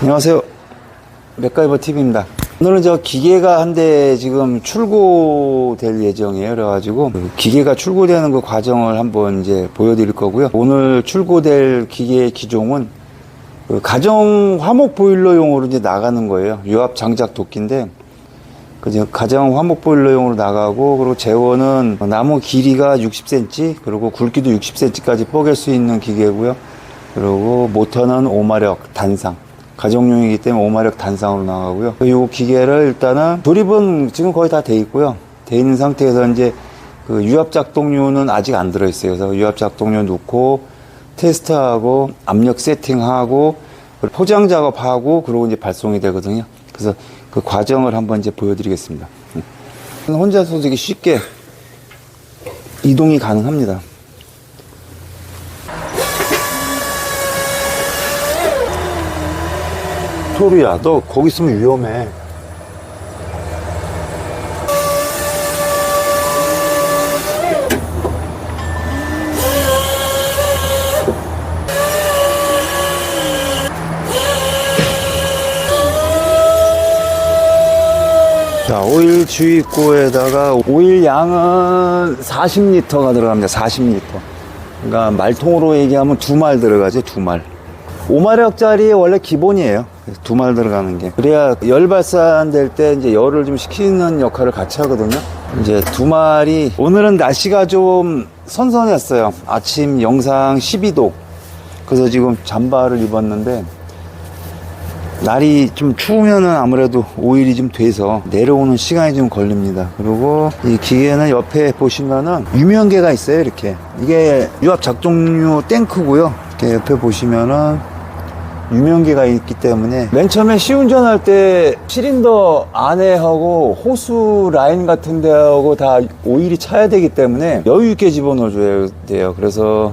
안녕하세요. 맥가이버 TV입니다. 오늘은 저 기계가 한 대 지금 출고될 예정이에요. 그래가지고 그 기계가 출고되는 그 과정을 한번 이제 보여드릴 거고요. 오늘 출고될 기계의 기종은 그 가정 화목 보일러용으로 이제 나가는 거예요. 유압 장작 도끼인데 그 가정 화목 보일러용으로 나가고, 그리고 제원은 나무 길이가 60cm, 그리고 굵기도 60cm까지 뽀갤 수 있는 기계고요. 그리고 모터는 5마력 단상. 가정용이기 때문에 5마력 단상으로 나가고요. 이 기계를 일단은 조립은 지금 거의 다 돼 있고요. 돼 있는 상태에서 이제 그 유압 작동료는 아직 안 들어있어요. 그래서 유압 작동료 넣고 테스트하고 압력 세팅하고 포장 작업하고 그러고 이제 발송이 되거든요. 그래서 그 과정을 한번 이제 보여드리겠습니다. 혼자서 되게 쉽게 이동이 가능합니다. 토르야, 너 거기 있으면 위험해. 자, 오일 주입구에다가 오일 양은 40리터가 들어갑니다. 40리터. 그러니까 말통으로 얘기하면 2말 들어가죠. 2말. 5마력짜리 원래 기본이에요. 2말 들어가는 게. 그래야 열 발산될 때 이제 열을 좀 식히는 역할을 같이 하거든요. 이제 2말이, 오늘은 날씨가 좀 선선했어요. 아침 영상 12도. 그래서 지금 잠바를 입었는데, 날이 좀 추우면은 아무래도 오일이 좀 돼서 내려오는 시간이 좀 걸립니다. 그리고 이 기계는 옆에 보시면은 유명계가 있어요. 이렇게. 이게 유압 작동료 탱크고요. 이렇게 옆에 보시면은 유명계가 있기 때문에 맨 처음에 시운전할 때 실린더 안에 하고 호수 라인 같은 데하고 다 오일이 차야 되기 때문에 여유 있게 집어넣어줘야 돼요. 그래서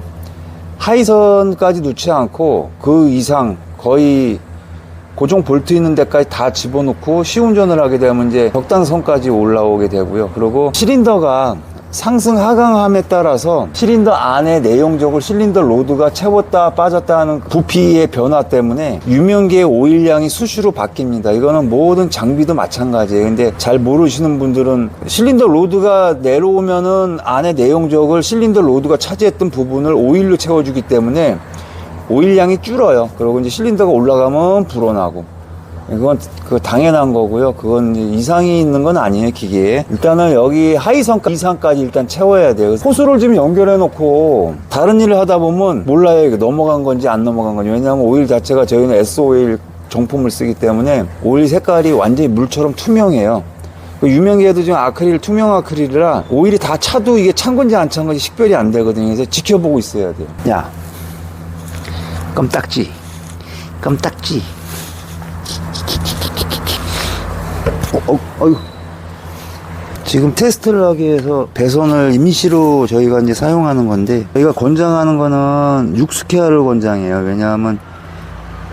하이선까지 넣지 않고 그 이상 거의 고정 볼트 있는 데까지 다 집어넣고 시운전을 하게 되면 이제 적당선까지 올라오게 되고요. 그리고 실린더가 상승 하강함에 따라서 실린더 안에 내용적으로 실린더 로드가 채웠다 빠졌다 하는 부피의 변화 때문에 유명계의 오일량이 수시로 바뀝니다. 이거는 모든 장비도 마찬가지예요. 근데 잘 모르시는 분들은 실린더 로드가 내려오면은 안에 내용적을 실린더 로드가 차지했던 부분을 오일로 채워주기 때문에 오일량이 줄어요. 그리고 이제 실린더가 올라가면 불어나고. 그건 당연한 거고요. 그건 이상이 있는 건 아니에요, 기계에. 일단은 여기 하이선 이상까지 일단 채워야 돼요. 호수를 좀 연결해 놓고 다른 일을 하다 보면 몰라요. 이게 넘어간 건지 안 넘어간 건지. 왜냐하면 오일 자체가 저희는 S-오일 정품을 쓰기 때문에 오일 색깔이 완전히 물처럼 투명해요. 유명계도 지금 아크릴, 투명 아크릴이라 오일이 다 차도 이게 찬 건지 안 찬 건지 식별이 안 되거든요. 그래서 지켜보고 있어야 돼요. 야, 껌딱지, 껌딱지. 어휴. 지금 테스트를 하기 위해서 배선을 임시로 저희가 이제 사용하는 건데, 저희가 권장하는 거는 6스퀘어를 권장해요. 왜냐하면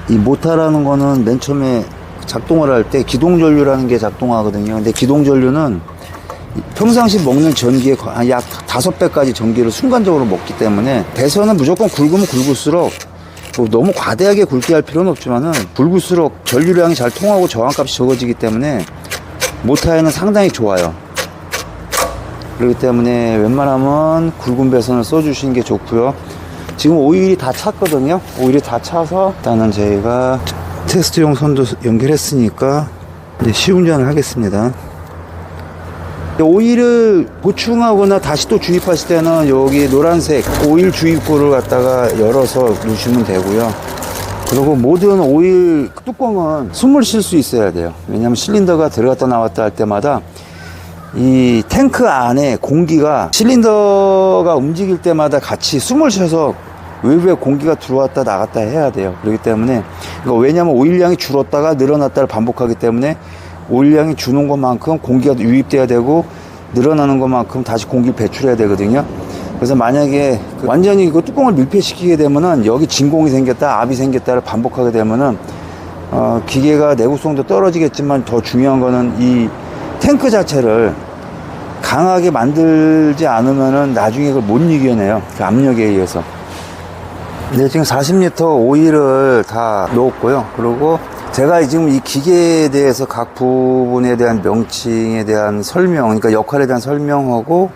이 모터라는 거는 맨 처음에 작동을 할 때 기동전류라는 게 작동하거든요. 근데 기동전류는 평상시 먹는 전기의 약 5배까지 전기를 순간적으로 먹기 때문에 배선은 무조건 굵으면 굵을수록 너무 과대하게 굵게 할 필요는 없지만은 굵을수록 전류량이 잘 통하고 저항값이 적어지기 때문에 모터에는 상당히 좋아요. 그렇기 때문에 웬만하면 굵은 배선을 써주시는 게 좋고요. 지금 오일이 다 찼거든요. 오일이 다 차서 일단은 저희가 테스트용 선도 연결했으니까 이제 시운전을 하겠습니다. 오일을 보충하거나 다시 또 주입하실 때는 여기 노란색 오일 주입구를 갖다가 열어서 넣으시면 되고요. 그리고 모든 오일 뚜껑은 숨을 쉴 수 있어야 돼요. 왜냐하면 실린더가 들어갔다 나왔다 할 때마다 이 탱크 안에 공기가 실린더가 움직일 때마다 같이 숨을 쉬어서 외부에 공기가 들어왔다 나갔다 해야 돼요. 그렇기 때문에 왜냐하면 오일량이 줄었다가 늘어났다를 반복하기 때문에 오일량이 주는 것만큼 공기가 유입돼야 되고 늘어나는 것만큼 다시 공기를 배출해야 되거든요. 그래서 만약에 완전히 그 뚜껑을 밀폐시키게 되면은 여기 진공이 생겼다 압이 생겼다를 반복하게 되면은 기계가 내구성도 떨어지겠지만 더 중요한 거는 이 탱크 자체를 강하게 만들지 않으면은 나중에 그걸 못 이겨내요. 그 압력에 의해서. 네, 지금 40리터 오일을 다 넣었고요. 그리고 제가 지금 이 기계에 대해서 각 부분에 대한 명칭에 대한 설명, 그러니까 역할에 대한 설명하고,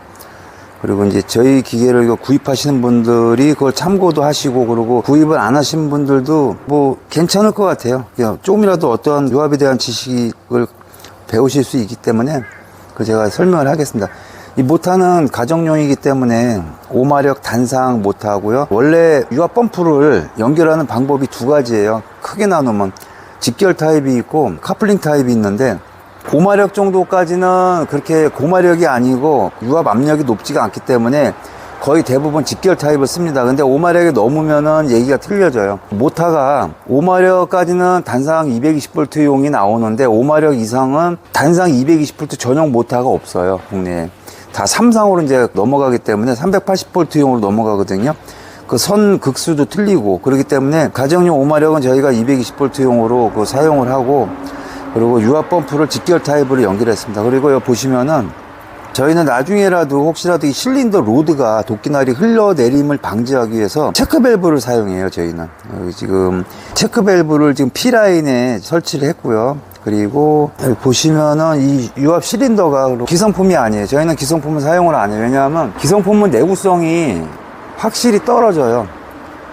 그리고 이제 저희 기계를 이거 구입하시는 분들이 그걸 참고도 하시고, 그리고 구입을 안 하신 분들도 뭐 괜찮을 것 같아요. 그냥 조금이라도 어떠한 유압에 대한 지식을 배우실 수 있기 때문에 그 제가 설명을 하겠습니다. 이 모터는 가정용이기 때문에 5마력 단상 모터하고요. 원래 유압 펌프를 연결하는 방법이 두 가지예요. 크게 나누면 직결 타입이 있고 카플링 타입이 있는데 5마력 정도까지는 그렇게 고마력이 아니고 유압 압력이 높지가 않기 때문에 거의 대부분 직결 타입을 씁니다. 근데 5마력이 넘으면은 얘기가 틀려져요. 모터가 5마력까지는 단상 220V용이 나오는데 5마력 이상은 단상 220V 전용 모터가 없어요, 국내에. 다 3상으로 이제 넘어가기 때문에 380V용으로 넘어가거든요. 그 선 극수도 틀리고 그렇기 때문에 가정용 5마력은 저희가 220V용으로 그 사용을 하고, 그리고 유압 펌프를 직결 타입으로 연결했습니다. 그리고 여기 보시면은 저희는 나중에라도 혹시라도 이 실린더 로드가 도끼날이 흘러내림을 방지하기 위해서 체크밸브를 사용해요. 저희는 여기 지금 체크밸브를 지금 P라인에 설치를 했고요. 그리고 여기 보시면은 이 유압 실린더가 기성품이 아니에요. 저희는 기성품을 사용을 안 해요. 왜냐하면 기성품은 내구성이 확실히 떨어져요.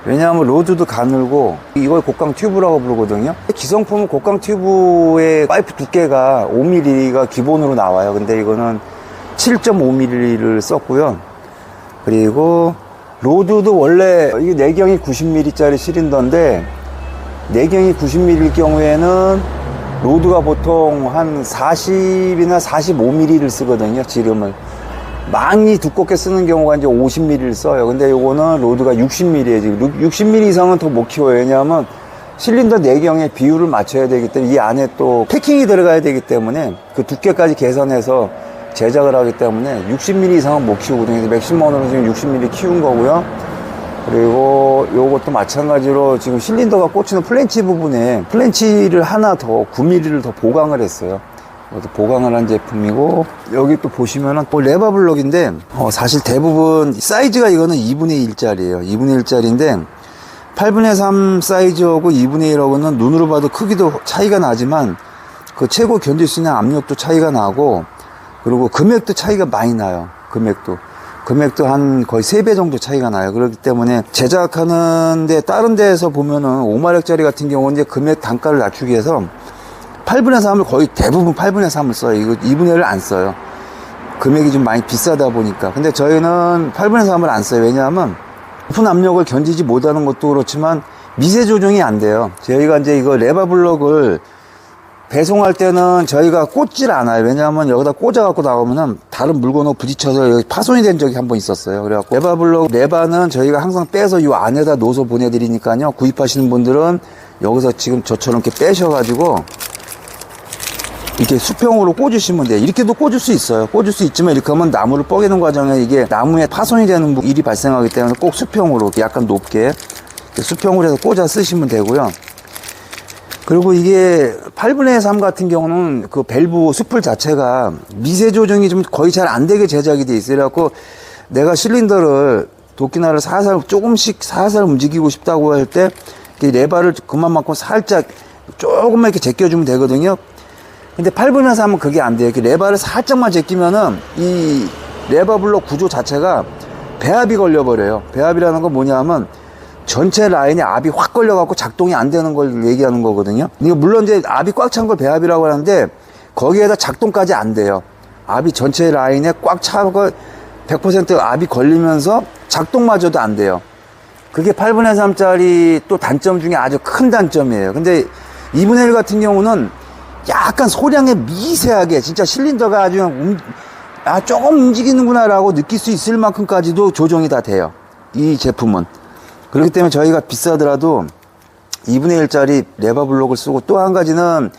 왜냐하면 로드도 가늘고, 이걸 곡강 튜브라고 부르거든요. 기성품은 곡강 튜브의 파이프 두께가 5mm가 기본으로 나와요. 근데 이거는 7.5mm를 썼고요. 그리고 로드도 원래 이게 내경이 90mm짜리 실린더인데, 내경이 90mm일 경우에는 로드가 보통 한 40이나 45mm를 쓰거든요, 지름을. 많이 두껍게 쓰는 경우가 이제 50mm를 써요. 근데 요거는 로드가 60mm에요. 지금 60mm 이상은 더 못 키워요. 왜냐하면 실린더 내경의 비율을 맞춰야 되기 때문에 이 안에 또 패킹이 들어가야 되기 때문에 그 두께까지 계산해서 제작을 하기 때문에 60mm 이상은 못 키우거든요. 그래서 맥시멈으로 지금 60mm 키운 거고요. 그리고 요것도 마찬가지로 지금 실린더가 꽂히는 플랜치 부분에 플랜치를 하나 더 9mm를 더 보강을 했어요. 이것도 보강을 한 제품이고, 여기 또 보시면은 또 레바 블럭인데 사실 대부분 사이즈가 이거는 2분의 1짜리예요. 2분의 1짜리인데 8분의 3 사이즈하고 2분의 1하고는 눈으로 봐도 크기도 차이가 나지만 그 최고 견딜 수 있는 압력도 차이가 나고, 그리고 금액도 차이가 많이 나요. 금액도 한 거의 3배 정도 차이가 나요. 그렇기 때문에 제작하는데 다른 데에서 보면은 5마력짜리 같은 경우는 이제 금액 단가를 낮추기 위해서 8분의 3을 거의 대부분 8분의 3을 써요. 이거 2분의 1을 안 써요. 금액이 좀 많이 비싸다 보니까. 근데 저희는 8분의 3을 안 써요. 왜냐하면 높은 압력을 견디지 못하는 것도 그렇지만 미세 조정이 안 돼요. 저희가 이제 이거 레바 블럭을 배송할 때는 저희가 꽂질 않아요. 왜냐하면 여기다 꽂아갖고 나오면은 다른 물건하고 부딪혀서 여기 파손이 된 적이 한 번 있었어요. 그래갖고 레바 블럭, 레바는 저희가 항상 빼서 이 안에다 넣어서 보내드리니까요. 구입하시는 분들은 여기서 지금 저처럼 이렇게 빼셔가지고 이렇게 수평으로 꽂으시면 돼요. 이렇게도 꽂을 수 있어요. 꽂을 수 있지만 이렇게 하면 나무를 뻐개는 과정에 이게 나무에 파손이 되는 일이 발생하기 때문에 꼭 수평으로 약간 높게 수평으로 해서 꽂아 쓰시면 되고요. 그리고 이게 8분의 3 같은 경우는 그 밸브 수풀 자체가 미세 조정이 좀 거의 잘 안 되게 제작이 돼 있어요. 그래갖고 내가 실린더를 도끼날을 조금씩 살살 움직이고 싶다고 할 때 레바를 그만큼 살짝 조금만 이렇게 제껴주면 되거든요. 근데 8분의 3은 그게 안 돼요. 이렇게 레바를 살짝만 제끼면은 이 레바 블록 구조 자체가 배압이 걸려버려요. 배압이라는 건 뭐냐면 전체 라인에 압이 확 걸려갖고 작동이 안 되는 걸 얘기하는 거거든요. 이거 물론 이제 압이 꽉 찬 걸 배압이라고 하는데 거기에다 작동까지 안 돼요. 압이 전체 라인에 꽉 차고 100% 압이 걸리면서 작동마저도 안 돼요. 그게 8분의 3짜리 또 단점 중에 아주 큰 단점이에요. 근데 2분의 1 같은 경우는 약간 소량의 미세하게 진짜 실린더가 아주 조금 움직이는구나 라고 느낄 수 있을 만큼까지도 조정이 다 돼요. 이 제품은. 그렇기 때문에 저희가 비싸더라도 2분의 1짜리 레바 블록을 쓰고, 또 한 가지는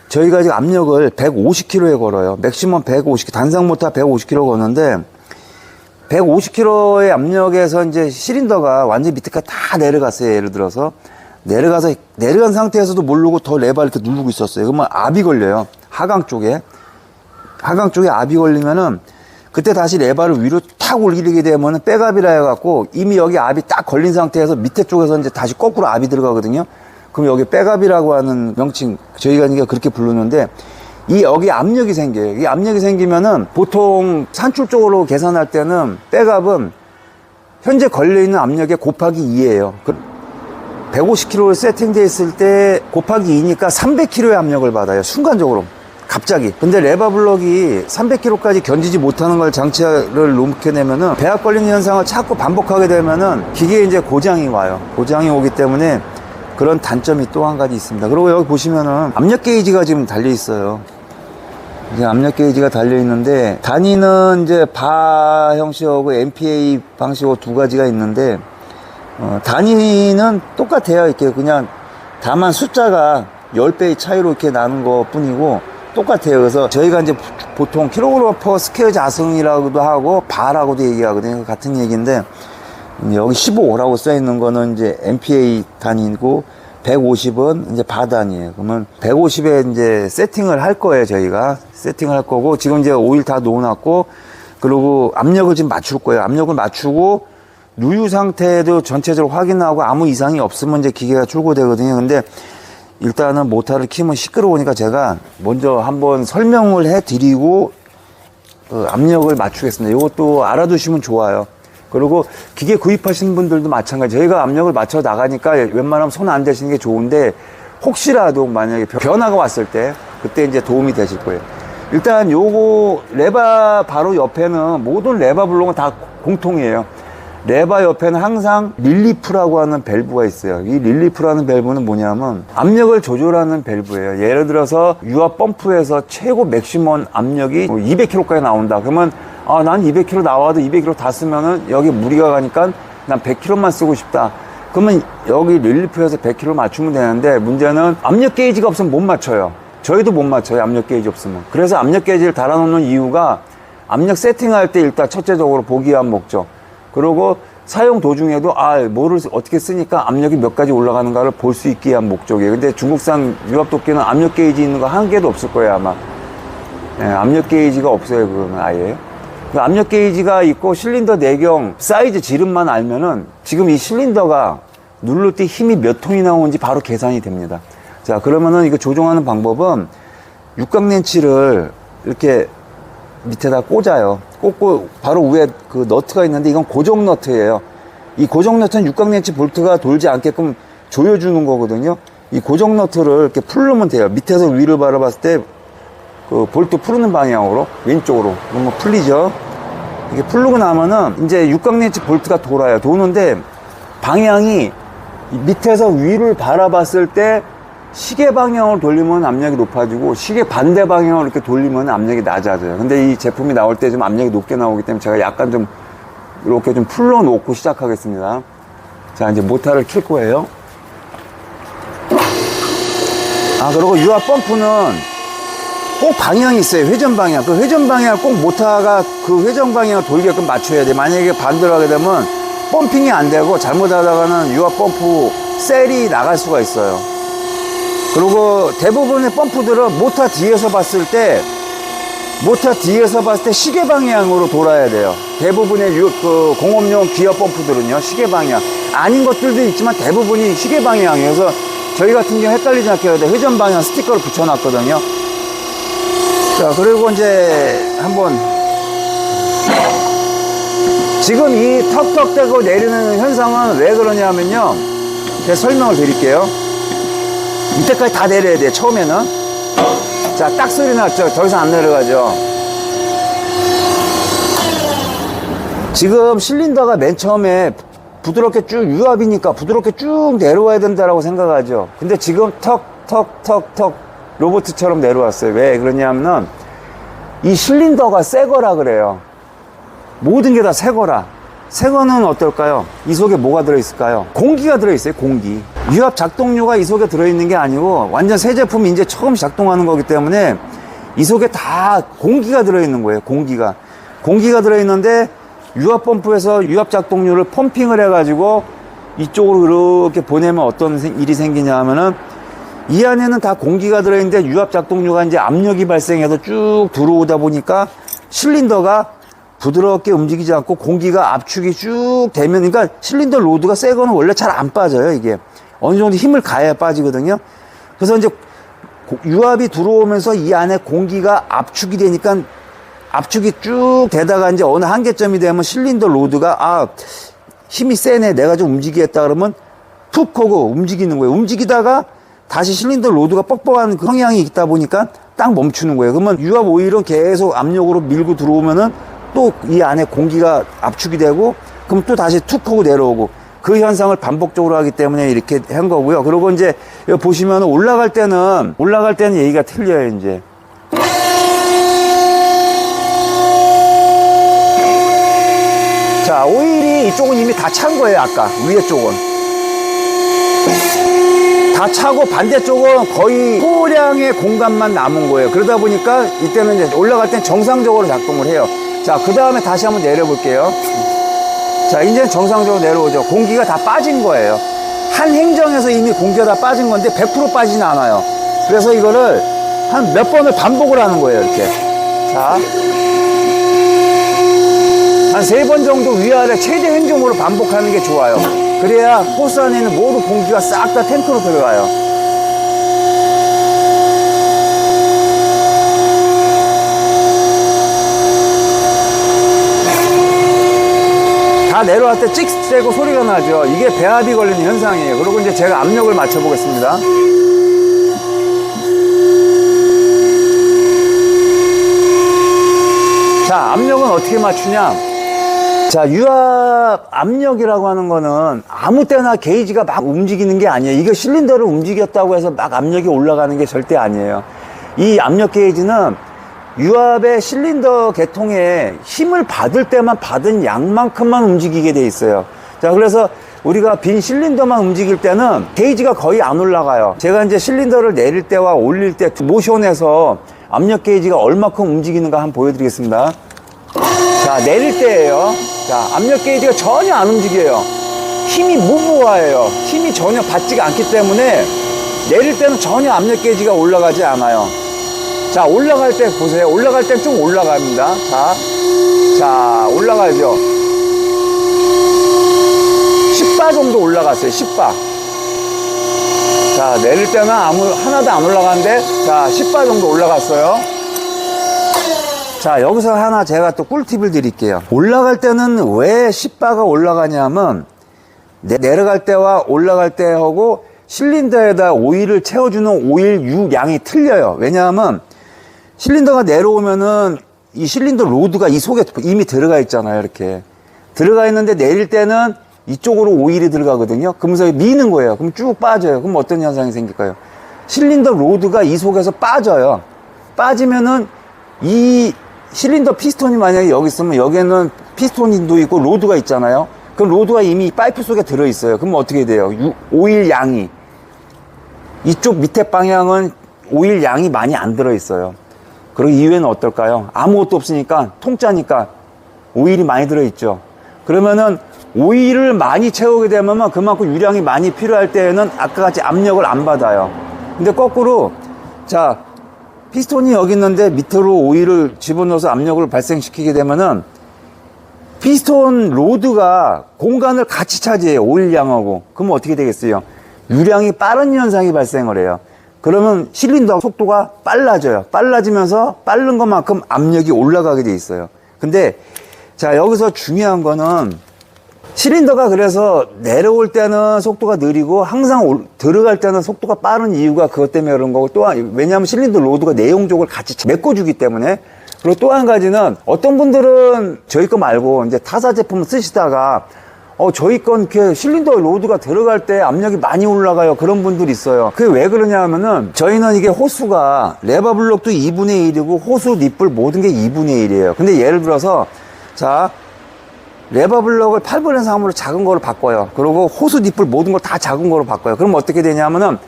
저희가 지금 압력을 150kg에 걸어요. 맥시멈 150kg, 단상 모터 150kg 거는데 150kg의 압력에서 이제 실린더가 완전 밑에까지 다 내려갔어요. 예를 들어서 내려간 상태에서도 모르고 더 레바 이렇게 누르고 있었어요. 그러면 압이 걸려요. 하강 쪽에 압이 걸리면은 그때 다시 레바를 위로 탁 올리게 되면은 백압이라 해갖고 이미 여기 압이 딱 걸린 상태에서 밑에 쪽에서 이제 다시 거꾸로 압이 들어가거든요. 그럼 여기 백압이라고 하는 명칭, 저희가 이게 그렇게 부르는데, 여기 압력이 생겨요. 이 압력이 생기면은 보통 산출 쪽으로 계산할 때는 백압은 현재 걸려있는 압력에 곱하기 2예요. 150kg를 세팅되어 있을 때 곱하기 2니까 300kg의 압력을 받아요. 순간적으로. 갑자기. 근데 레바블럭이 300kg까지 견디지 못하는 걸 장치를 놓게 되면은 배압 걸리는 현상을 자꾸 반복하게 되면은 기계에 이제 고장이 와요. 고장이 오기 때문에 그런 단점이 또 한 가지 있습니다. 그리고 여기 보시면은 압력 게이지가 지금 달려 있어요. 이제 압력 게이지가 달려 있는데, 단위는 이제 바 형식하고 MPa 방식으로 두 가지가 있는데, 단위는 똑같아요. 이렇게 그냥 다만 숫자가 10배의 차이로 이렇게 나는 것 뿐이고 똑같아요. 그래서 저희가 이제 보통 킬로그램 퍼 스퀘어 자승이라고도 하고 바라고도 얘기하거든요. 같은 얘기인데, 여기 15라고 써 있는 거는 이제 MPa 단위고 150은 이제 바 단위예요. 그러면 150에 이제 세팅을 할 거예요. 저희가 세팅을 할 거고, 지금 이제 오일 다 놓아놨고, 그리고 압력을 지금 맞출 거예요. 압력을 맞추고 누유 상태도 전체적으로 확인하고 아무 이상이 없으면 이제 기계가 출고되거든요. 근데 일단은 모터를 키면 시끄러우니까 제가 먼저 한번 설명을 해 드리고 압력을 맞추겠습니다. 이것도 알아두시면 좋아요. 그리고 기계 구입하시는 분들도 마찬가지. 저희가 압력을 맞춰 나가니까 웬만하면 손 안 대시는 게 좋은데, 혹시라도 만약에 변화가 왔을 때 그때 이제 도움이 되실 거예요. 일단 요거 레바 바로 옆에는 모든 레바 블록은 다 공통이에요. 레바 옆에는 항상 릴리프라고 하는 밸브가 있어요. 이 릴리프라는 밸브는 뭐냐면 압력을 조절하는 밸브예요. 예를 들어서 유압 펌프에서 최고 맥시멈 압력이 200kg까지 나온다. 그러면 난 200kg 나와도 200kg 다 쓰면은 여기 무리가 가니까 난 100kg만 쓰고 싶다. 그러면 여기 릴리프에서 100kg 맞추면 되는데, 문제는 압력 게이지가 없으면 못 맞춰요. 저희도 못 맞춰요. 압력 게이지 없으면. 그래서 압력 게이지를 달아놓는 이유가 압력 세팅할 때 일단 첫째적으로 보기 위한 목적. 그리고 사용 도중에도 뭐를 어떻게 쓰니까 압력이 몇 가지 올라가는가를 볼 수 있게 한 목적이에요. 근데 중국산 유압도끼는 압력 게이지 있는 거 한 개도 없을 거예요, 아마. 네, 압력 게이지가 없어요, 그거는 아예. 압력 게이지가 있고 실린더 내경 사이즈 지름만 알면은 지금 이 실린더가 누를 때 힘이 몇 톤이 나오는지 바로 계산이 됩니다. 자, 그러면은 이거 조종하는 방법은 육각렌치를 이렇게 밑에다 꽂아요. 꽂고 바로 위에 그 너트가 있는데, 이건 고정 너트예요. 이 고정 너트는 육각렌치 볼트가 돌지 않게끔 조여주는 거거든요. 이 고정 너트를 이렇게 풀르면 돼요. 밑에서 위를 바라봤을 때 그 볼트 풀는 방향으로 왼쪽으로 그러면 풀리죠. 이게 풀르고 나면은 이제 육각렌치 볼트가 돌아요. 도는데 방향이 밑에서 위를 바라봤을 때 시계 방향으로 돌리면 압력이 높아지고, 시계 반대 방향으로 이렇게 돌리면 압력이 낮아져요. 근데 이 제품이 나올 때 좀 압력이 높게 나오기 때문에 제가 약간 좀 이렇게 좀 풀러 놓고 시작하겠습니다. 자, 이제 모터를 킬 거예요. 그리고 유압 펌프는 꼭 방향이 있어요. 회전 방향. 그 회전 방향을 꼭 모터가 그 회전 방향을 돌게끔 맞춰야 돼. 만약에 반대로 하게 되면 펌핑이 안 되고 잘못하다가는 유압 펌프 셀이 나갈 수가 있어요. 그리고 대부분의 펌프들은 모터 뒤에서 봤을 때 시계 방향으로 돌아야 돼요. 대부분의 그 공업용 기어 펌프들은요, 시계 방향. 아닌 것들도 있지만 대부분이 시계 방향이에요. 그래서 저희 같은 경우 헷갈리지 않게 해야 돼. 회전 방향 스티커를 붙여놨거든요. 자, 그리고 이제 한번 지금 이 턱턱대고 내리는 현상은 왜 그러냐면요, 제가 설명을 드릴게요. 이때까지 다 내려야 돼요, 처음에는. 자, 딱 소리 났죠? 더 이상 안 내려가죠. 지금 실린더가 맨 처음에 부드럽게 쭉, 유압이니까 부드럽게 쭉 내려와야 된다라고 생각하죠. 근데 지금 턱턱턱턱 로봇처럼 내려왔어요. 왜 그러냐면은 이 실린더가 새 거라 그래요. 모든 게 다 새 거라. 새 거는 어떨까요? 이 속에 뭐가 들어있을까요? 공기가 들어있어요. 공기. 유압 작동료가 이 속에 들어있는 게 아니고 완전 새 제품이 이제 처음 작동하는 거기 때문에 이 속에 다 공기가 들어있는 거예요. 공기가 들어있는데, 유압 펌프에서 유압 작동료를 펌핑을 해가지고 이쪽으로 이렇게 보내면 어떤 일이 생기냐 하면은, 이 안에는 다 공기가 들어있는데 유압 작동료가 이제 압력이 발생해서 쭉 들어오다 보니까 실린더가 부드럽게 움직이지 않고 공기가 압축이 쭉 되면, 그러니까 실린더 로드가 새 거는 원래 잘 안 빠져요. 이게 어느 정도 힘을 가해야 빠지거든요. 그래서 이제 유압이 들어오면서 이 안에 공기가 압축이 되니까 압축이 쭉 되다가 이제 어느 한계점이 되면 실린더 로드가 힘이 세네, 내가 좀 움직이겠다 그러면 툭 하고 움직이는 거예요. 움직이다가 다시 실린더 로드가 뻑뻑한 그 성향이 있다 보니까 딱 멈추는 거예요. 그러면 유압 오일은 계속 압력으로 밀고 들어오면은 또 이 안에 공기가 압축이 되고 그럼 또 다시 툭 하고 내려오고 그 현상을 반복적으로 하기 때문에 이렇게 한 거고요. 그리고 이제 여기 보시면 올라갈 때는 얘기가 틀려요, 이제. 자, 오일이 이쪽은 이미 다 찬 거예요, 아까. 위에 쪽은. 다 차고 반대쪽은 거의 소량의 공간만 남은 거예요. 그러다 보니까 이때는 이제 올라갈 땐 정상적으로 작동을 해요. 자, 그 다음에 다시 한번 내려볼게요. 자, 이제 정상적으로 내려오죠. 공기가 다 빠진 거예요. 한 행정에서 이미 공기가 다 빠진 건데 100% 빠지진 않아요. 그래서 이거를 한 몇 번을 반복을 하는 거예요, 이렇게. 자, 한 3번 정도 위아래 최대 행정으로 반복하는 게 좋아요. 그래야 호스 안에 있는 모든 공기가 싹 다 탱크로 들어가요. 다 내려갈 때 찍세고 소리가 나죠. 이게 배합이 걸리는 현상이에요. 그리고 이제 제가 압력을 맞춰 보겠습니다. 자, 압력은 어떻게 맞추냐? 자, 유압 압력이라고 하는 거는 아무 때나 게이지가 막 움직이는 게 아니에요. 이거 실린더를 움직였다고 해서 막 압력이 올라가는 게 절대 아니에요. 이 압력 게이지는 유압의 실린더 계통에 힘을 받을 때만 받은 양만큼만 움직이게 돼 있어요. 자, 그래서 우리가 빈 실린더만 움직일 때는 게이지가 거의 안 올라가요. 제가 이제 실린더를 내릴 때와 올릴 때 모션에서 압력 게이지가 얼마큼 움직이는가 한번 보여드리겠습니다. 자, 내릴 때예요. 자, 압력 게이지가 전혀 안 움직여요. 힘이 무부하예요. 힘이 전혀 받지가 않기 때문에 내릴 때는 전혀 압력 게이지가 올라가지 않아요. 자, 올라갈 때 보세요. 올라갈 때 좀 올라갑니다. 자, 올라가죠. 10바 정도 올라갔어요. 10바. 자, 내릴 때는 하나도 안 올라가는데, 자, 10바 정도 올라갔어요. 자, 여기서 하나 제가 또 꿀팁을 드릴게요. 올라갈 때는 왜 10바가 올라가냐면, 내려갈 때와 올라갈 때하고 실린더에다 오일을 채워주는 오일 유량이 틀려요. 왜냐하면, 실린더가 내려오면은 이 실린더 로드가 이 속에 이미 들어가 있잖아요. 이렇게. 들어가 있는데 내릴 때는 이쪽으로 오일이 들어가거든요. 그러면서 미는 거예요. 그럼 쭉 빠져요. 그럼 어떤 현상이 생길까요? 실린더 로드가 이 속에서 빠져요. 빠지면은 이 실린더 피스톤이 만약에 여기 있으면 여기에는 피스톤도 있고 로드가 있잖아요. 그럼 로드가 이미 파이프 속에 들어있어요. 그럼 어떻게 돼요? 오일 양이. 이쪽 밑에 방향은 오일 양이 많이 안 들어있어요. 그리고 이외에는 어떨까요? 아무것도 없으니까 통짜니까 오일이 많이 들어있죠. 그러면은 오일을 많이 채우게 되면 그만큼 유량이 많이 필요할 때에는 아까 같이 압력을 안 받아요. 근데 거꾸로 자, 피스톤이 여기 있는데 밑으로 오일을 집어넣어서 압력을 발생시키게 되면은 피스톤 로드가 공간을 같이 차지해요. 오일 양하고. 그러면 어떻게 되겠어요? 유량이 빠른 현상이 발생을 해요. 그러면 실린더 속도가 빨라져요. 빨라지면서 빠른 것만큼 압력이 올라가게 돼 있어요. 근데 자, 여기서 중요한 거는 실린더가 그래서 내려올 때는 속도가 느리고 항상 들어갈 때는 속도가 빠른 이유가 그것 때문에 그런 거고, 또한 왜냐하면 실린더 로드가 내용적으로 같이 메꿔주기 때문에. 그리고 또 한 가지는 어떤 분들은 저희 거 말고 이제 타사 제품을 쓰시다가 저희 건 이렇게 실린더 로드가 들어갈 때 압력이 많이 올라가요. 그런 분들이 있어요. 그게 왜 그러냐 하면은 저희는 이게 호수가 레바 블록도 2분의 1이고 호수 니플 모든 게 2분의 1이에요. 근데 예를 들어서 자, 레바 블록을 8분의 3으로 작은 거로 바꿔요. 그리고 호수 니플 모든 걸 다 작은 거로 바꿔요. 그럼 어떻게 되냐면은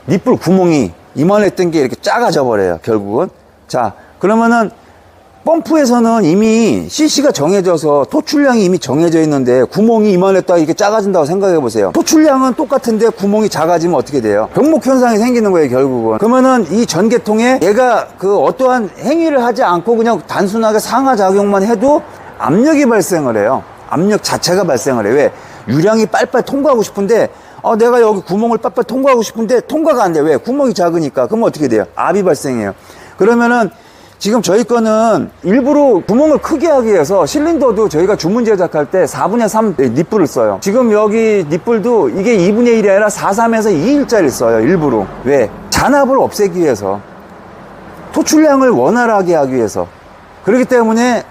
니플 구멍이 이만했던 게 이렇게 작아져 버려요. 결국은. 자, 그러면은 펌프에서는 이미 CC가 정해져서 토출량이 이미 정해져 있는데 구멍이 이만했다가 이렇게 작아진다고 생각해 보세요. 토출량은 똑같은데 구멍이 작아지면 어떻게 돼요? 병목 현상이 생기는 거예요, 결국은. 그러면은 이 전개통에 얘가 그 어떠한 행위를 하지 않고 그냥 단순하게 상하작용만 해도 압력이 발생을 해요. 압력 자체가 발생을 해요. 왜? 유량이 빨리빨리 통과하고 싶은데 내가 여기 구멍을 빡빡 통과하고 싶은데 통과가 안 돼. 왜? 구멍이 작으니까. 그러면 어떻게 돼요? 압이 발생해요. 그러면은 지금 저희 거는 일부러 구멍을 크게 하기 위해서 실린더도 저희가 주문 제작할 때 4분의 3 닛불을 써요. 지금 여기 닛불도 이게 2분의 1이 아니라 4, 3에서 2일짜리를 써요. 일부러. 왜? 잔압을 없애기 위해서. 토출량을 원활하게 하기 위해서. 그렇기 때문에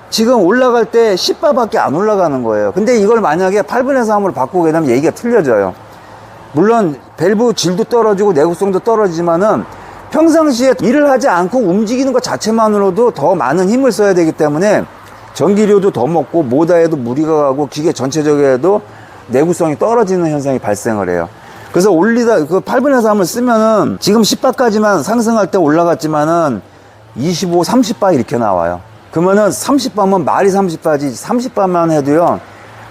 지금 올라갈 때 10바밖에 안 올라가는 거예요. 근데 이걸 만약에 8분의 3으로 바꾸게 되면 얘기가 틀려져요. 물론 밸브 질도 떨어지고 내구성도 떨어지지만은 평상시에 일을 하지 않고 움직이는 것 자체만으로도 더 많은 힘을 써야 되기 때문에 전기료도 더 먹고 모다에도 무리가 가고 기계 전체적으로도 내구성이 떨어지는 현상이 발생을 해요. 그래서 올리다 그 8분의 3을 쓰면은 지금 10바까지만 상승할 때 올라갔지만은 25, 30바 이렇게 나와요. 그러면은 30바면 말이 30바지 30바만 해도요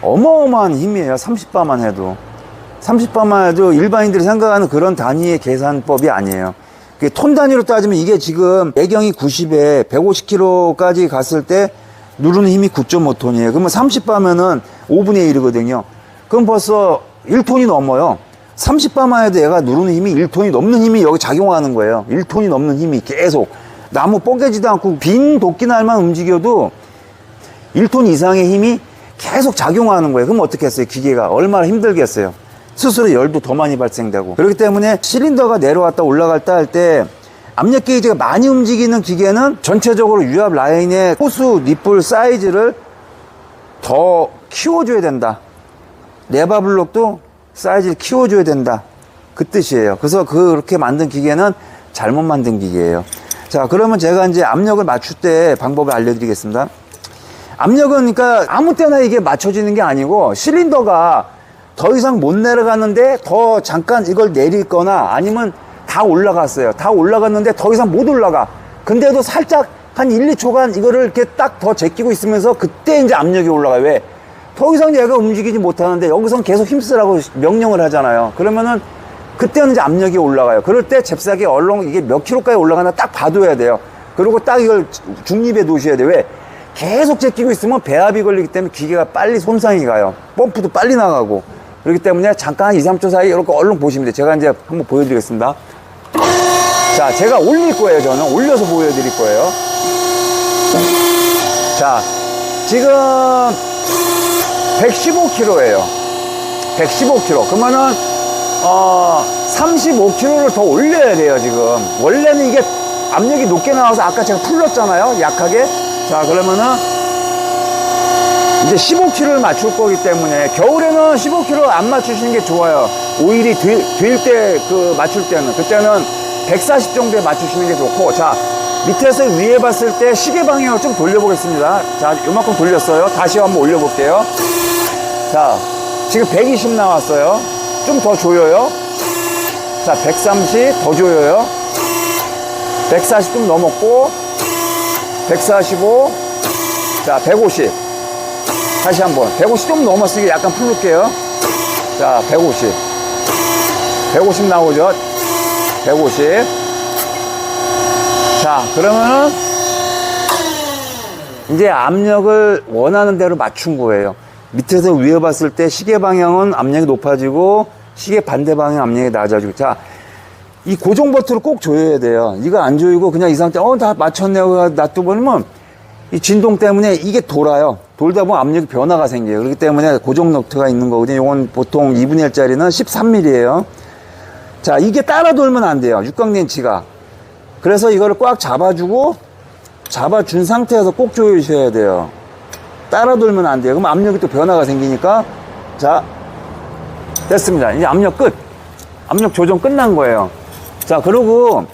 어마어마한 힘이에요. 30바만 해도 30바만 해도 일반인들이 생각하는 그런 단위의 계산법이 아니에요. 톤 단위로 따지면 이게 지금 배경이 90에 150km까지 갔을 때 누르는 힘이 9.5톤이에요. 그러면 30바면은 5분의 1이거든요. 그럼 벌써 1톤이 넘어요. 30바만 해도 얘가 누르는 힘이 1톤이 넘는 힘이 여기 작용하는 거예요. 1톤이 넘는 힘이 계속. 나무 뽀개지도 않고 빈 도끼날만 움직여도 1톤 이상의 힘이 계속 작용하는 거예요. 그럼 어떻게 했어요? 기계가 얼마나 힘들겠어요? 스스로 열도 더 많이 발생되고. 그렇기 때문에 실린더가 내려왔다 올라갔다 할 때 압력 게이지가 많이 움직이는 기계는 전체적으로 유압 라인의 호수 닛불 사이즈를 더 키워줘야 된다. 레바 블록도 사이즈를 키워줘야 된다. 그 뜻이에요. 그래서 그렇게 만든 기계는 잘못 만든 기계예요. 자, 그러면 제가 이제 압력을 맞출 때 방법을 알려드리겠습니다. 압력은 그러니까 아무 때나 이게 맞춰지는 게 아니고 실린더가 더 이상 못 내려갔는데 더 잠깐 이걸 내릴 거나 아니면 다 올라갔어요. 다 올라갔는데 더 이상 못 올라가. 근데도 살짝 한 1, 2초간 이거를 이렇게 딱 더 제끼고 있으면서 그때 이제 압력이 올라가요. 왜? 더 이상 얘가 움직이지 못하는데 여기선 계속 힘쓰라고 명령을 하잖아요. 그러면은 그때는 이제 압력이 올라가요. 그럴 때 잽싸게 얼렁 이게 몇 킬로까지 올라가나 딱 봐둬야 돼요. 그리고 딱 이걸 중립에 놓으셔야 돼요. 왜? 계속 제끼고 있으면 배압이 걸리기 때문에 기계가 빨리 손상이 가요. 펌프도 빨리 나가고. 그렇기 때문에 잠깐 한 2, 3초 사이 이렇게 얼른 보시면 돼요. 제가 이제 한번 보여드리겠습니다. 자, 제가 올릴 거예요. 저는 올려서 보여드릴 거예요. 자, 지금 115kg예요. 115kg. 그러면은 35kg를 더 올려야 돼요. 지금 원래는 이게 압력이 높게 나와서 아까 제가 풀렸잖아요. 약하게. 자, 그러면은 이제 15kg를 맞출 거기 때문에 겨울에는 15kg 안 맞추시는 게 좋아요. 오일이 될 때 맞출 때는 그때는 140 정도에 맞추시는 게 좋고. 자, 밑에서 위에 봤을 때 시계 방향을 좀 돌려보겠습니다. 자, 요만큼 돌렸어요. 다시 한번 올려볼게요. 자, 지금 120 나왔어요. 좀 더 조여요. 자, 130 더 조여요. 140 좀 넘었고 145. 자, 150 다시 한번 150 좀 넘었으니까 약간 풀을게요. 자, 150 나오죠. 150. 자, 그러면은 이제 압력을 원하는 대로 맞춘 거예요. 밑에서 위에 봤을 때 시계 방향은 압력이 높아지고 시계 반대 방향 압력이 낮아지고. 자, 이 고정 버튼을 꼭 조여야 돼요. 이거 안 조이고 그냥 이 상태 다 맞췄네요 놔두면 이 진동 때문에 이게 돌아요. 돌다 보면 압력이 변화가 생겨요. 그렇기 때문에 고정 너트가 있는 거거든요. 이건 보통 2분의 1짜리는 13mm예요. 자, 이게 따라 돌면 안 돼요. 육각렌치가. 그래서 이거를 꽉 잡아주고 잡아준 상태에서 꼭 조여주셔야 돼요. 따라 돌면 안 돼요. 그럼 압력이 또 변화가 생기니까. 자, 됐습니다. 이제 압력 끝. 압력 조정 끝난 거예요. 자, 그리고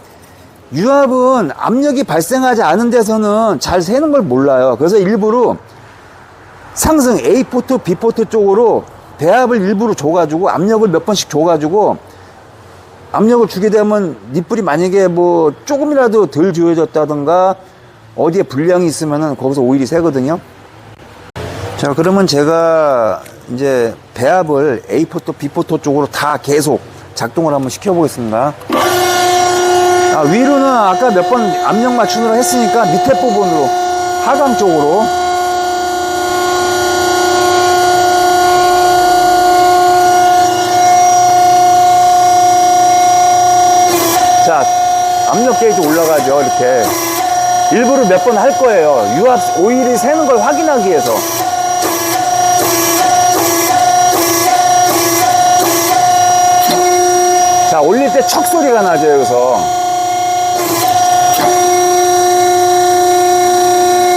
유압은 압력이 발생하지 않은 데서는 잘 세는 걸 몰라요. 그래서 일부러 상승 A포트, B포트 쪽으로 배압을 일부러 줘가지고 압력을 몇 번씩 줘가지고 압력을 주게 되면 닛불이 만약에 뭐 조금이라도 덜 조여졌다든가 어디에 불량이 있으면은 거기서 오일이 새거든요. 자, 그러면 제가 이제 배압을 A포트, B포트 쪽으로 다 계속 작동을 한번 시켜보겠습니다. 위로는 아까 몇 번 압력 맞추느라 했으니까 밑에 부분으로 하강 쪽으로. 자, 압력 게이지 올라가죠. 이렇게 일부러 몇 번 할 거예요. 유압 오일이 새는 걸 확인하기 위해서. 자, 올릴 때 척 소리가 나죠. 여기서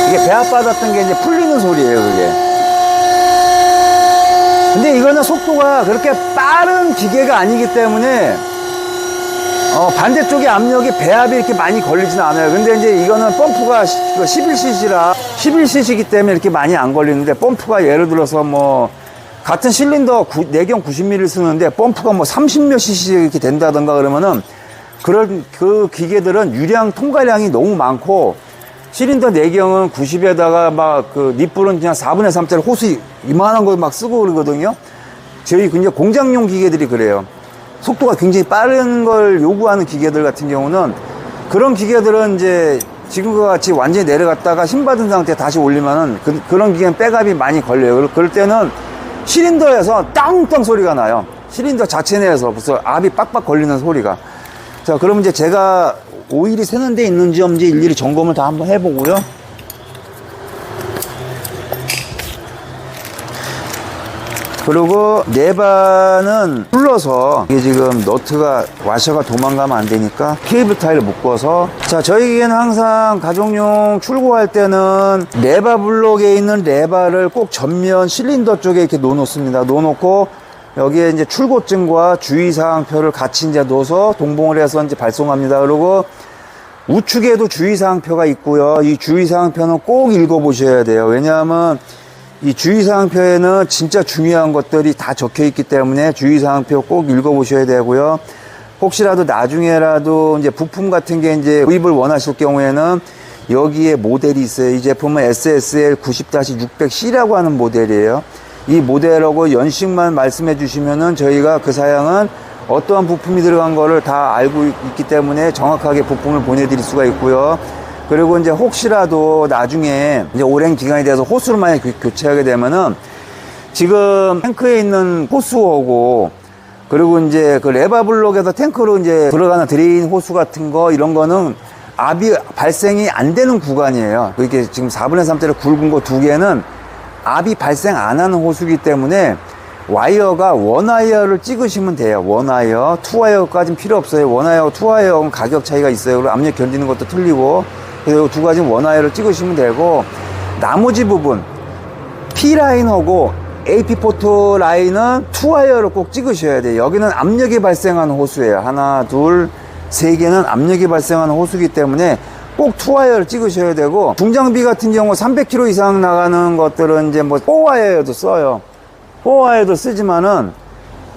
이게 배합 받았던 게 이제 풀리는 소리예요. 그게. 근데 이거는 속도가 그렇게 빠른 기계가 아니기 때문에 반대쪽에 압력이 배합이 이렇게 많이 걸리진 않아요. 근데 이제 이거는 펌프가 11cc라 11cc이기 때문에 이렇게 많이 안 걸리는데, 펌프가 예를 들어서 뭐 같은 실린더 내경 90ml 쓰는데 펌프가 뭐 30몇 cc 이렇게 된다던가 그러면은 그런 그 기계들은 유량 통과량이 너무 많고, 실린더 내경은 90에다가 막 그 닛불은 그냥 4분의 3짜리 호스 이만한 거 막 쓰고 그러거든요. 저희 그냥 공장용 기계들이 그래요. 속도가 굉장히 빠른 걸 요구하는 기계들 같은 경우는, 그런 기계들은 이제 지금과 같이 완전히 내려갔다가 힘 받은 상태에 다시 올리면은 그런 기계는 백압이 많이 걸려요. 그럴 때는 실린더에서 땅땅 소리가 나요. 실린더 자체 내에서 벌써 압이 빡빡 걸리는 소리가. 자, 그러면 이제 제가 오일이 새는 데 있는지 없는지 일일이 점검을 다 한번 해보고요. 그리고 네바는 풀러서, 이게 지금 너트가 와셔가 도망가면 안 되니까 케이블 타이를 묶어서, 자, 저희 기계는 항상 가정용 출고할 때는 레바 블록에 있는 레바를 꼭 전면 실린더 쪽에 이렇게 놓습니다. 놓고 여기에 이제 출고증과 주의사항표를 같이 이제 넣어서 동봉을 해서 이제 발송합니다. 그리고 우측에도 주의사항표가 있고요. 이 주의사항표는 꼭 읽어보셔야 돼요. 왜냐하면 이 주의사항표에는 진짜 중요한 것들이 다 적혀 있기 때문에 주의사항표 꼭 읽어보셔야 되고요. 혹시라도 나중에라도 이제 부품 같은 게 이제 구입을 원하실 경우에는 여기에 모델이 있어요. 이 제품은 SSL 90-600C라고 하는 모델이에요. 이 모델하고 연식만 말씀해 주시면은 저희가 그 사양은 어떠한 부품이 들어간 거를 다 알고 있기 때문에 정확하게 부품을 보내드릴 수가 있고요. 그리고 이제 혹시라도 나중에 이제 오랜 기간이 돼서 호스를 많이 교체하게 되면은, 지금 탱크에 있는 호스하고, 그리고 이제 그 레바 블록에서 탱크로 이제 들어가는 드레인 호스 같은 거, 이런 거는 압이 발생이 안 되는 구간이에요. 그렇게 지금 4분의 3짜리 굵은 거 두 개는 압이 발생 안 하는 호스이기 때문에 와이어가 원와이어를 찍으시면 돼요. 원와이어, 투와이어까지는 필요 없어요. 원와이어, 투와이어는 가격 차이가 있어요. 그리고 압력 견디는 것도 틀리고. 그래서 두 가지 원와이어를 찍으시면 되고, 나머지 부분 P라인하고 AP4 라인은 투와이어를 꼭 찍으셔야 돼요. 여기는 압력이 발생하는 호수예요. 하나, 둘, 세 개는 압력이 발생하는 호수이기 때문에 꼭 투와이어를 찍으셔야 되고, 중장비 같은 경우 300km 이상 나가는 것들은 이제 뭐 4와이어도 써요. 4와이어도 쓰지만은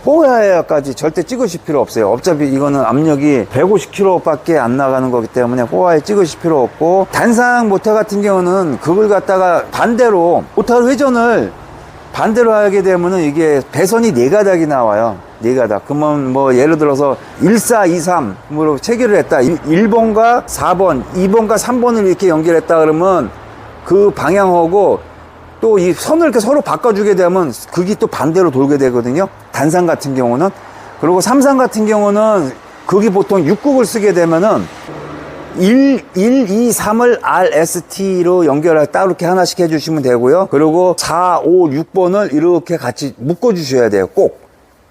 4와이어까지 절대 찍으실 필요 없어요. 어차피 이거는 압력이 150km 밖에 안 나가는 거기 때문에 4와이어 찍으실 필요 없고, 단상 모터 같은 경우는 그걸 갖다가 반대로 모터 회전을 반대로 하게 되면은 이게 배선이 4가닥이 나와요. 4가닥. 그러면 뭐 예를 들어서 14, 23으로 체결을 했다. 1번과 4번, 2번과 3번을 이렇게 연결했다 그러면 그 방향하고 또 이 선을 이렇게 서로 바꿔주게 되면 그게 또 반대로 돌게 되거든요. 단상 같은 경우는. 그리고 삼상 같은 경우는 그게 보통 6국을 쓰게 되면은 1, 2, 3을 RST로 연결할 따로 이렇게 하나씩 해주시면 되고요. 그리고 4, 5, 6번을 이렇게 같이 묶어주셔야 돼요. 꼭.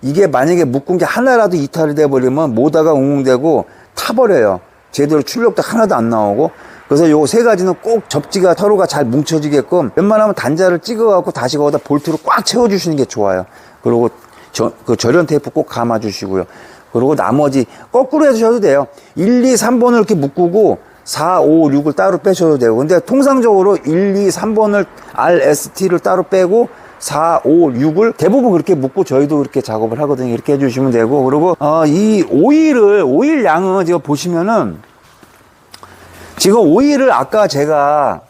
이게 만약에 묶은 게 하나라도 이탈이 돼버리면 모다가 웅웅대고 타버려요. 제대로 출력도 하나도 안 나오고. 그래서 요 세 가지는 꼭 접지가 서로가 잘 뭉쳐지게끔 웬만하면 단자를 찍어갖고 다시 거기다 볼트로 꽉 채워주시는 게 좋아요. 그리고 그 절연 테이프 꼭 감아주시고요. 그리고 나머지 거꾸로 해주셔도 돼요. 1, 2, 3번을 이렇게 묶고 4, 5, 6을 따로 빼셔도 되고. 근데 통상적으로 1, 2, 3번을 RST를 따로 빼고 4, 5, 6을 대부분 그렇게 묶고 저희도 그렇게 작업을 하거든요. 이렇게 해주시면 되고. 그리고 이 오일 양은 지금 보시면은 지금 오일을 아까 제가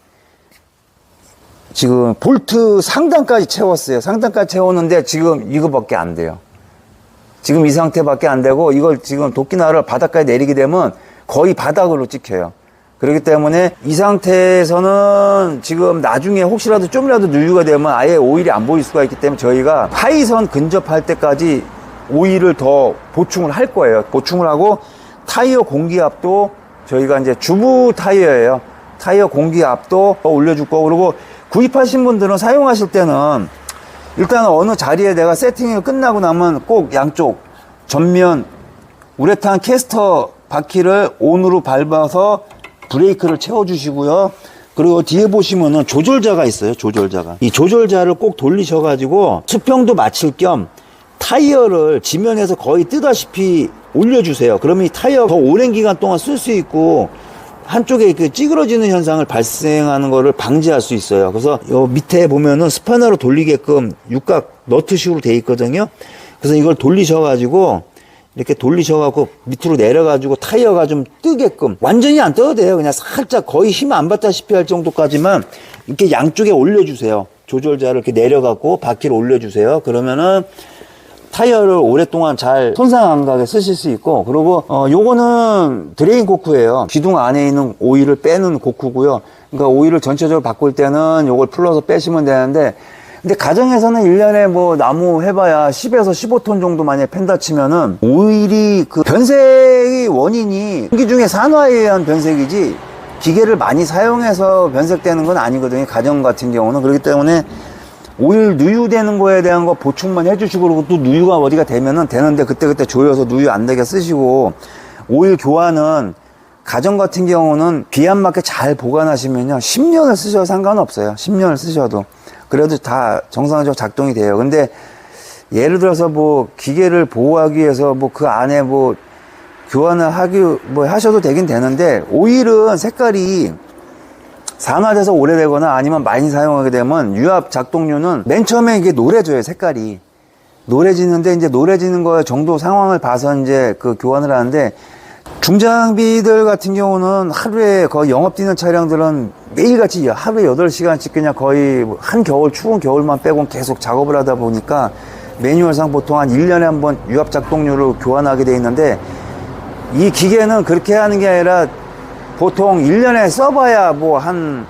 지금 볼트 상단까지 채웠어요. 상단까지 채웠는데 지금 이거밖에 안 돼요. 지금 이 상태밖에 안 되고, 이걸 지금 도끼나를 바닥까지 내리게 되면 거의 바닥으로 찍혀요. 그렇기 때문에 이 상태에서는 지금 나중에 혹시라도 좀이라도 누유가 되면 아예 오일이 안 보일 수가 있기 때문에 저희가 하이선 근접할 때까지 오일을 더 보충을 할 거예요. 보충을 하고, 타이어 공기압도 저희가 이제 주부 타이어예요. 타이어 공기압도 올려줄 거고, 그리고 구입하신 분들은 사용하실 때는 일단 어느 자리에 내가 세팅이 끝나고 나면 꼭 양쪽 전면 우레탄 캐스터 바퀴를 온으로 밟아서 브레이크를 채워주시고요. 그리고 뒤에 보시면은 조절자가 있어요. 조절자가. 이 조절자를 꼭 돌리셔가지고 수평도 맞출 겸 타이어를 지면에서 거의 뜨다시피 올려주세요. 그러면 이 타이어 더 오랜 기간 동안 쓸 수 있고 한쪽에 그 찌그러지는 현상을 발생하는 거를 방지할 수 있어요. 그래서 요 밑에 보면은 스파너로 돌리게끔 육각 너트식으로 되어 있거든요. 그래서 이걸 돌리셔가지고 이렇게 돌리셔가지고 밑으로 내려가지고 타이어가 좀 뜨게끔, 완전히 안 떠도 돼요. 그냥 살짝 거의 힘 안 받다시피 할 정도까지만 이렇게 양쪽에 올려주세요. 조절자를 이렇게 내려갖고 바퀴를 올려주세요. 그러면은 타이어를 오랫동안 잘 손상 안 가게 쓰실 수 있고, 그리고 요거는 드레인 코크예요. 기둥 안에 있는 오일을 빼는 코크고요. 그러니까 오일을 전체적으로 바꿀 때는 요걸 풀러서 빼시면 되는데, 근데 가정에서는 1년에 뭐 나무 해봐야 10에서 15톤 정도 만약에 팬다 치면은 오일이 그 변색의 원인이 공기 중에 산화에 의한 변색이지 기계를 많이 사용해서 변색되는 건 아니거든요. 가정 같은 경우는. 그렇기 때문에 오일 누유되는 거에 대한 거 보충만 해주시고, 그리고 또 누유가 어디가 되면은 되는데 그때그때 조여서 누유 안 되게 쓰시고, 오일 교환은 가정 같은 경우는 비 안 맞게 잘 보관하시면요 10년을 쓰셔도 상관없어요. 10년을 쓰셔도. 그래도 다 정상적으로 작동이 돼요. 근데 예를 들어서 뭐 기계를 보호하기 위해서 뭐 그 안에 뭐 교환을 하셔도 되긴 되는데, 오일은 색깔이 산화돼서 오래되거나 아니면 많이 사용하게 되면 유압 작동류는 맨 처음에 이게 노래져요. 색깔이 노래지는데, 이제 노래지는 거 정도 상황을 봐서 이제 그 교환을 하는데, 중장비들 같은 경우는 하루에 거의 영업 뛰는 차량들은 매일같이 하루에 8시간씩 그냥 거의 한 겨울, 추운 겨울만 빼고는 계속 작업을 하다 보니까 매뉴얼상 보통 한 1년에 한 번 유압 작동류를 교환하게 돼 있는데, 이 기계는 그렇게 하는 게 아니라 보통 1년에 써봐야 뭐 한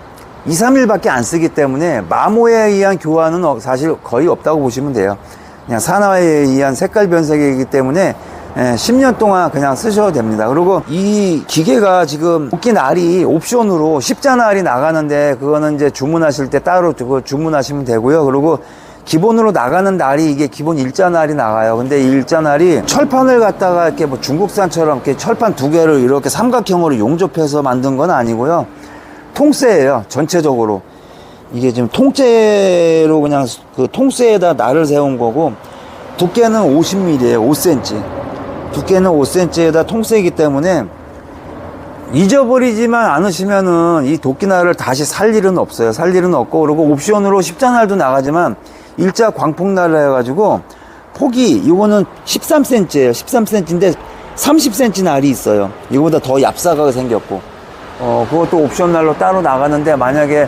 2, 3일밖에 안 쓰기 때문에 마모에 의한 교환은 사실 거의 없다고 보시면 돼요. 그냥 산화에 의한 색깔 변색이기 때문에 10년 동안 그냥 쓰셔도 됩니다. 그리고 이 기계가 지금 도끼 날이 옵션으로 십자 날이 나가는데, 그거는 이제 주문하실 때 따로 그거 주문하시면 되고요. 그리고 기본으로 나가는 날이 이게 기본 일자 날이 나가요. 근데 이 일자 날이 철판을 갖다가 이렇게 뭐 중국산처럼 이렇게 철판 두 개를 이렇게 삼각형으로 용접해서 만든 건 아니고요. 통째예요. 전체적으로. 이게 지금 통째로 그냥 그 통째에다 날을 세운 거고, 두께는 50mm예요. 5cm. 두께는 5cm에다 통째이기 때문에 잊어버리지만 않으시면은 이 도끼날을 다시 살 일은 없어요. 살 일은 없고, 그리고 옵션으로 십자날도 나가지만 일자 광폭날을 해가지고 폭이, 이거는 13cm예요. 13cm인데 30cm 날이 있어요. 이거보다 더 얍삭하게 생겼고, 그것도 옵션날로 따로 나가는데, 만약에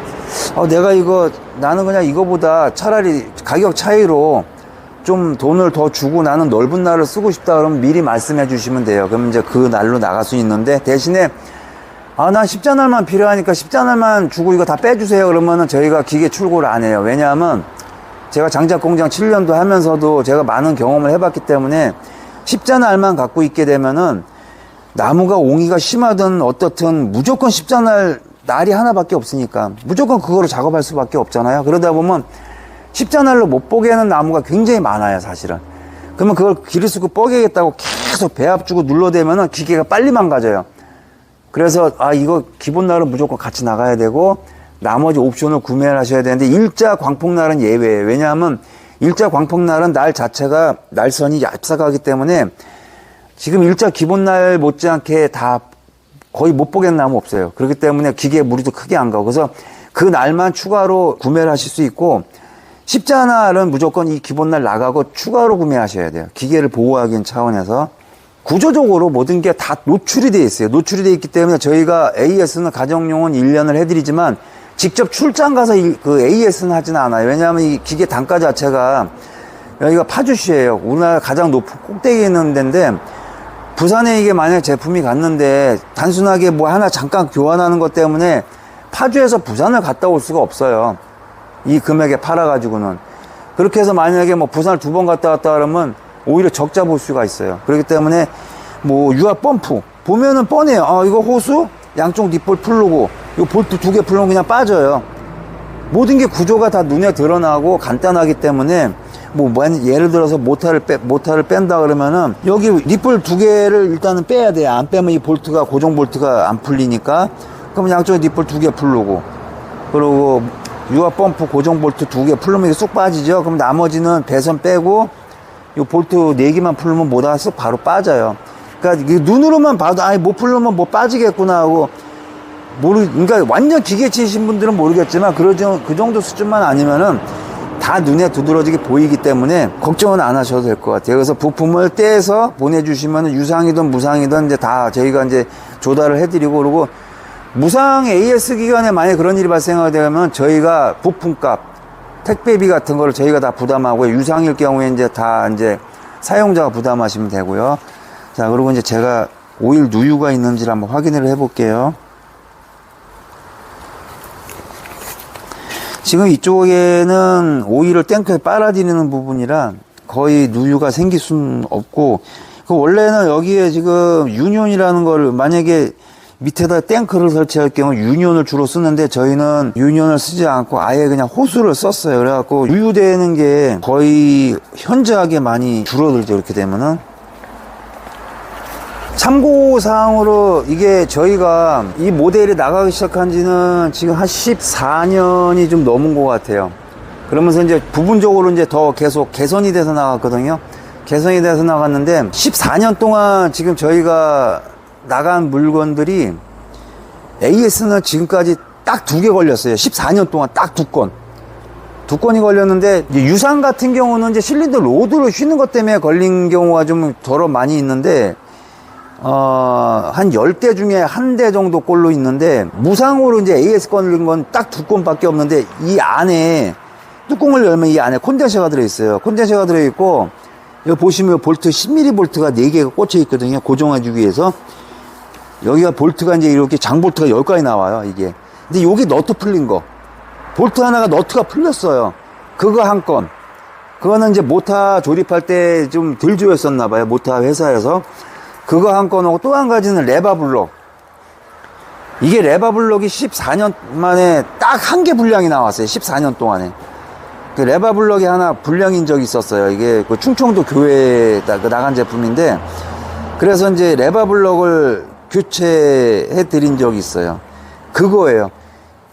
나는 그냥 이거보다 차라리 가격 차이로 좀 돈을 더 주고 나는 넓은 날을 쓰고 싶다 그러면 미리 말씀해 주시면 돼요. 그러면 이제 그 날로 나갈 수 있는데, 대신에 난 십자날만 필요하니까 십자날만 주고 이거 다 빼주세요 그러면은 저희가 기계 출고를 안 해요. 왜냐하면 제가 장작 공장 7년도 하면서도 제가 많은 경험을 해봤기 때문에, 십자날만 갖고 있게 되면은 나무가 옹이가 심하든 어떻든 무조건 십자날 날이 하나밖에 없으니까 무조건 그거로 작업할 수밖에 없잖아요. 그러다 보면 십자날로 못 보게 하는 나무가 굉장히 많아요, 사실은. 그러면 그걸 기를 쓰고 뻐개겠다고 계속 배합 주고 눌러대면은 기계가 빨리 망가져요. 그래서 이거 기본 날은 무조건 같이 나가야 되고, 나머지 옵션을 구매를 하셔야 되는데, 일자 광폭날은 예외예요. 왜냐하면 일자 광폭날은 날 자체가 날선이 얍삭하기 때문에 지금 일자 기본 날 못지않게 다 거의 못 보겠는 나무 없어요. 그렇기 때문에 기계에 무리도 크게 안 가고, 그래서 그 날만 추가로 구매를 하실 수 있고, 십자날은 무조건 이 기본날 나가고 추가로 구매하셔야 돼요. 기계를 보호하기 차원에서. 구조적으로 모든 게 다 노출이 되어 있어요. 노출이 되어 있기 때문에 저희가 AS는 가정용은 1년을 해드리지만 직접 출장 가서 그 AS는 하지는 않아요. 왜냐하면 이 기계 단가 자체가, 여기가 파주시예요. 우리나라 가장 높은 꼭대기에 있는 데인데, 부산에 이게 만약 제품이 갔는데 단순하게 뭐 하나 잠깐 교환하는 것 때문에 파주에서 부산을 갔다 올 수가 없어요. 이 금액에 팔아가지고는. 그렇게 해서 만약에 뭐 부산을 2번 갔다 왔다 그러면 오히려 적자 볼 수가 있어요. 그렇기 때문에 뭐 유압 펌프, 보면은 뻔해요. 이거 호수, 양쪽 닛볼 풀르고, 이 볼트 2개 풀르면 그냥 빠져요. 모든 게 구조가 다 눈에 드러나고 간단하기 때문에, 예를 들어서 모터를 뺀다 그러면은, 여기 닛볼 2개를 일단은 빼야 돼요. 안 빼면 이 볼트가, 고정 볼트가 안 풀리니까. 그럼 양쪽에 닛볼 2개 풀르고, 그리고 유압 펌프 고정 볼트 2개 풀르면 이게 쑥 빠지죠. 그럼 나머지는 배선 빼고, 이 볼트 4개만 풀르면 모터가 쑥 바로 빠져요. 그러니까 눈으로만 봐도 못 풀르면 뭐 빠지겠구나 하고 그러니까 완전 기계치신 분들은 모르겠지만 그 정도 수준만 아니면은 다 눈에 두드러지게 보이기 때문에 걱정은 안 하셔도 될 것 같아요. 그래서 부품을 떼서 보내주시면 유상이든 무상이든 이제 다 저희가 이제 조달을 해드리고, 그리고 무상 AS 기간에 만약에 그런 일이 발생하게 되면 저희가 부품값, 택배비 같은 거를 저희가 다 부담하고요. 유상일 경우에 이제 다 이제 사용자가 부담하시면 되고요. 자, 그리고 이제 제가 오일 누유가 있는지를 한번 확인을 해 볼게요. 지금 이쪽에는 오일을 탱크에 빨아들이는 부분이라 거의 누유가 생길 수는 없고, 원래는 여기에 지금 유니온이라는 거를 만약에 밑에다 탱크를 설치할 경우 유니온을 주로 쓰는데 저희는 유니온을 쓰지 않고 아예 그냥 호수를 썼어요. 그래갖고 유유되는 게 거의 현저하게 많이 줄어들죠. 이렇게 되면은. 참고사항으로 이게 저희가 이 모델이 나가기 시작한 지는 지금 한 14년이 좀 넘은 것 같아요. 그러면서 이제 부분적으로 이제 더 계속 개선이 돼서 나갔거든요. 개선이 돼서 나갔는데 14년 동안 지금 저희가 나간 물건들이 AS는 지금까지 딱 2개 걸렸어요. 14년 동안 딱 2건. 2건이 걸렸는데, 유상 같은 경우는 이제 실린더 로드를 휘는 것 때문에 걸린 경우가 좀 덜어 많이 있는데, 한 10대 중에 1대 정도 꼴로 있는데, 무상으로 이제 AS 걸린 건 딱 2건밖에 없는데, 이 안에, 뚜껑을 열면 이 안에 콘덴서가 들어있어요. 콘덴서가 들어있고, 여기 보시면 볼트 10mm 볼트가 4개가 꽂혀 있거든요. 고정해주기 위해서. 여기가 볼트가 이제 이렇게 장볼트가 10가지 나와요, 이게. 근데 여기 너트 풀린 거. 볼트 하나가 너트가 풀렸어요. 그거 한 건. 그거는 이제 모터 조립할 때 좀 덜 조였었나봐요, 모터 회사에서. 그거 한 건하고 또 한 가지는 레바블럭. 이게 레바블럭이 14년 만에 딱 1개 분량이 나왔어요, 14년 동안에. 그 레바블럭이 하나 불량인 적이 있었어요. 이게 그 충청도 교회에 나간 제품인데, 그래서 이제 레바블럭을 교체해 드린 적이 있어요. 그거예요.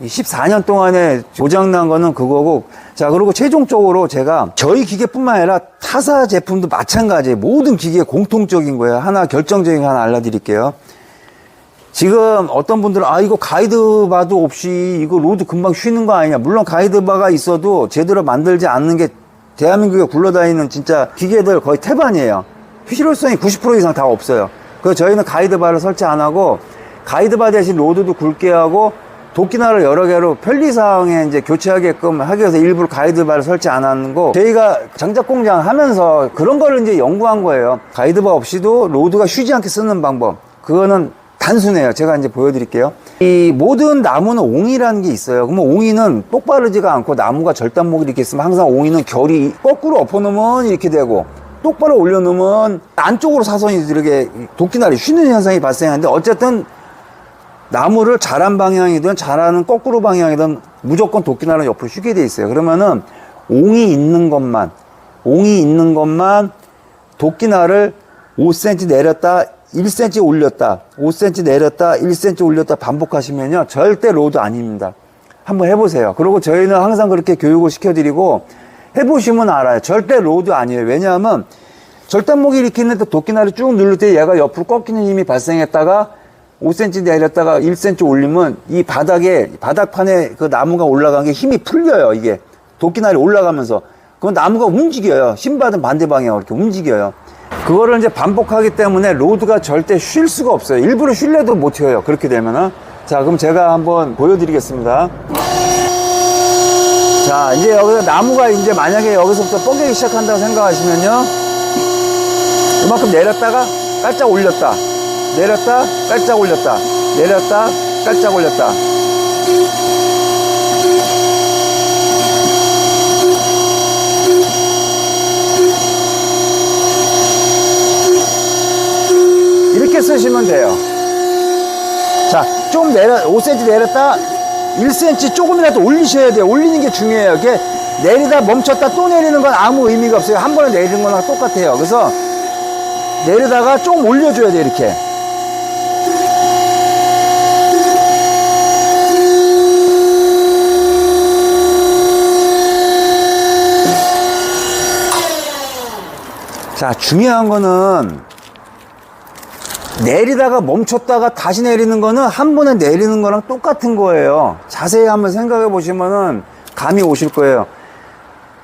14년 동안에 고장난 거는 그거고. 자, 그리고 최종적으로 제가 저희 기계뿐만 아니라 타사 제품도 마찬가지예요. 모든 기계에 공통적인 거예요. 하나 결정적인 거 하나 알려드릴게요. 지금 어떤 분들은 이거 가이드바도 없이 이거 로드 금방 쉬는 거 아니냐. 물론 가이드바가 있어도 제대로 만들지 않는 게 대한민국에 굴러다니는 진짜 기계들 거의 태반이에요. 실효성이 90% 이상 다 없어요. 그래서 저희는 가이드바를 설치 안 하고, 가이드바 대신 로드도 굵게 하고, 도끼날을 여러 개로 편리사항에 이제 교체하게끔 하기 위해서 일부러 가이드바를 설치 안 하는 거, 저희가 장작 공장 하면서 그런 거를 이제 연구한 거예요. 가이드바 없이도 로드가 쉬지 않게 쓰는 방법. 그거는 단순해요. 제가 이제 보여드릴게요. 이 모든 나무는 옹이라는 게 있어요. 그러면 옹이는 똑바르지가 않고 나무가 절단목이 이렇게 있으면 항상 옹이는 결이 거꾸로 엎어놓으면 이렇게 되고, 똑바로 올려놓으면 안쪽으로 사선이 이렇게 도끼날이 쉬는 현상이 발생하는데, 어쨌든 나무를 자란 방향이든 자라는 거꾸로 방향이든 무조건 도끼날은 옆으로 쉬게 돼 있어요. 그러면은 옹이 있는 것만 도끼날을 5cm 내렸다 1cm 올렸다 5cm 내렸다 1cm 올렸다 반복하시면요 절대 로드 아닙니다. 한번 해보세요. 그리고 저희는 항상 그렇게 교육을 시켜드리고, 해보시면 알아요. 절대 로드 아니에요. 왜냐하면 절단목이 이렇게 있는데 도끼날이 쭉 누를 때 얘가 옆으로 꺾이는 힘이 발생했다가 5cm 내렸다가 1cm 올리면 이 바닥판에 그 나무가 올라간 게 힘이 풀려요. 이게 도끼날이 올라가면서 그 나무가 움직여요. 힘받은 반대 방향으로 이렇게 움직여요. 그거를 이제 반복하기 때문에 로드가 절대 쉴 수가 없어요. 일부러 쉴래도 못 튀어요. 그렇게 되면은. 자, 그럼 제가 한번 보여드리겠습니다. 자, 이제 여기서 나무가 이제 만약에 여기서부터 뻐개기 시작한다고 생각하시면요, 이만큼 내렸다가 깔짝 올렸다, 내렸다 깔짝 올렸다, 내렸다 깔짝 올렸다. 이렇게 쓰시면 돼요. 자, 좀 5cm 내렸다 1cm 조금이라도 올리셔야 돼요. 올리는 게 중요해요. 이게 내리다 멈췄다 또 내리는 건 아무 의미가 없어요. 한 번에 내리는 거랑 똑같아요. 그래서 내리다가 좀 올려줘야 돼요. 이렇게. 자, 중요한 거는 내리다가 멈췄다가 다시 내리는 거는 한 번에 내리는 거랑 똑같은 거예요. 자세히 한번 생각해 보시면은 감이 오실 거예요.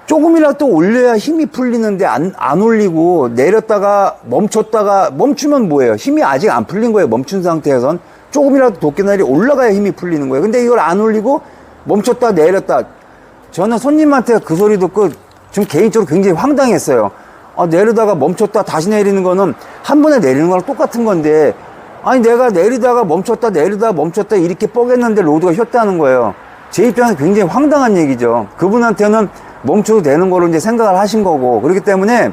조금이라도 올려야 힘이 풀리는데 안 올리고 내렸다가 멈췄다가 멈추면 뭐예요? 힘이 아직 안 풀린 거예요. 멈춘 상태에선 조금이라도 도끼날이 올라가야 힘이 풀리는 거예요. 근데 이걸 안 올리고 멈췄다 내렸다. 저는 손님한테 그 소리 듣고 좀 개인적으로 굉장히 황당했어요. 내리다가 멈췄다 다시 내리는 거는 한 번에 내리는 거랑 똑같은 건데, 아니 내가 내리다가 멈췄다 내리다가 멈췄다 이렇게 뻐겠는데 로드가 휘었다는 거예요. 제 입장에서 굉장히 황당한 얘기죠. 그분한테는 멈춰도 되는 거로 이제 생각을 하신 거고, 그렇기 때문에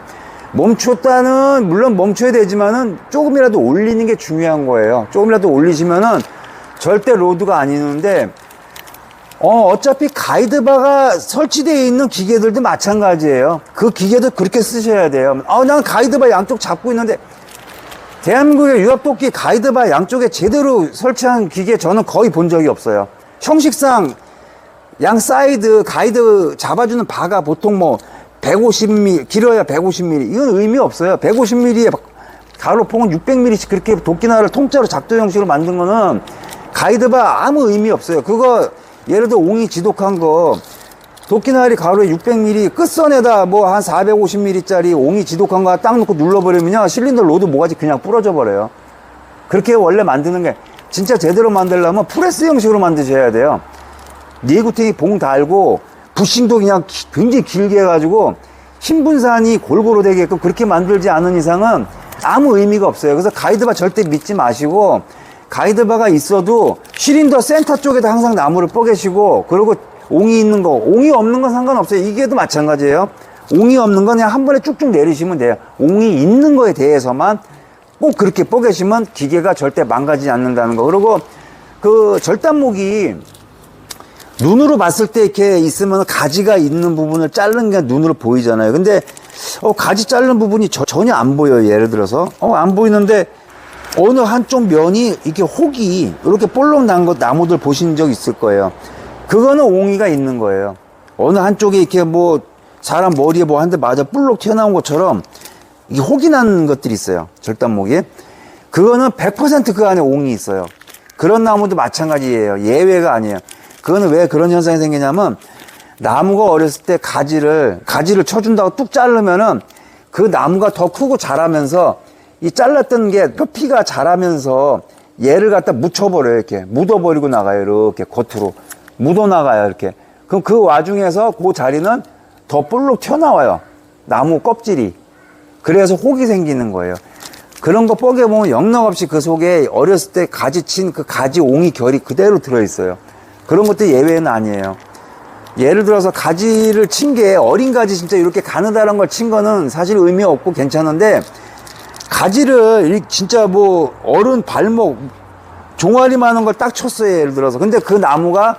멈췄다는 물론 멈춰야 되지만은 조금이라도 올리는 게 중요한 거예요. 조금이라도 올리시면은 절대 로드가 아니는데, 어차피 가이드바가 설치되어 있는 기계들도 마찬가지예요. 그 기계도 그렇게 쓰셔야 돼요. 난 가이드바 양쪽 잡고 있는데, 대한민국의 유압도끼 가이드바 양쪽에 제대로 설치한 기계 저는 거의 본 적이 없어요. 형식상 양 사이드 가이드 잡아주는 바가 보통 뭐 150mm, 길어야 150mm. 이건 의미 없어요. 150mm의 가로폭은 600mm씩 그렇게 도끼날을 통짜로 작도 형식으로 만든 거는 가이드바 아무 의미 없어요. 그거 예를 들어 옹이 지독한 거 도끼날이 가로에 600mm 끝선에다 뭐 한 450mm짜리 옹이 지독한 거 딱 놓고 눌러버리면요 실린더 로드 모가지 그냥 부러져 버려요. 그렇게 원래 만드는 게, 진짜 제대로 만들려면 프레스 형식으로 만드셔야 돼요. 니구탱이 봉 달고 부싱도 그냥 굉장히 길게 해가지고 힘 분산이 골고루 되게끔 그렇게 만들지 않은 이상은 아무 의미가 없어요. 그래서 가이드바 절대 믿지 마시고, 가이드바가 있어도 실린더 센터 쪽에다 항상 나무를 뽀개시고, 그리고 옹이 있는 거, 옹이 없는 건 상관없어요. 이게도 마찬가지예요. 옹이 없는 건 그냥 한 번에 쭉쭉 내리시면 돼요. 옹이 있는 거에 대해서만 꼭 그렇게 뽀개시면 기계가 절대 망가지지 않는다는 거. 그리고 그 절단목이 눈으로 봤을 때 이렇게 있으면 가지가 있는 부분을 자르는 게 눈으로 보이잖아요. 근데 가지 자르는 부분이 전혀 안 보여요. 예를 들어서 안 보이는데 어느 한쪽 면이 이렇게 혹이 이렇게 볼록 난 것 나무들 보신 적 있을 거예요. 그거는 옹이가 있는 거예요. 어느 한쪽에 이렇게 뭐 사람 머리에 뭐 한 대 맞아 볼록 튀어나온 것처럼 이 혹이 난 것들이 있어요. 절단목에. 그거는 100% 그 안에 옹이 있어요. 그런 나무도 마찬가지예요. 예외가 아니에요. 그거는 왜 그런 현상이 생기냐면, 나무가 어렸을 때 가지를 쳐준다고 뚝 자르면은 그 나무가 더 크고 자라면서 이 잘랐던 게 표피가 자라면서 얘를 갖다 묻혀버려요. 이렇게 묻어버리고 나가요. 이렇게 겉으로 묻어나가요. 이렇게. 그럼 그 와중에서 그 자리는 더 볼록 튀어나와요. 나무 껍질이. 그래서 혹이 생기는 거예요. 그런 거 뻐개보면 영락없이 그 속에 어렸을 때 가지 친 그 가지 옹이 결이 그대로 들어있어요. 그런 것도 예외는 아니에요. 예를 들어서 가지를 친 게 어린 가지 진짜 이렇게 가느다란 걸 친 거는 사실 의미 없고 괜찮은데, 가지를 진짜 뭐 어른 발목 종아리 많은 걸 딱 쳤어요. 예를 들어서. 근데 그 나무가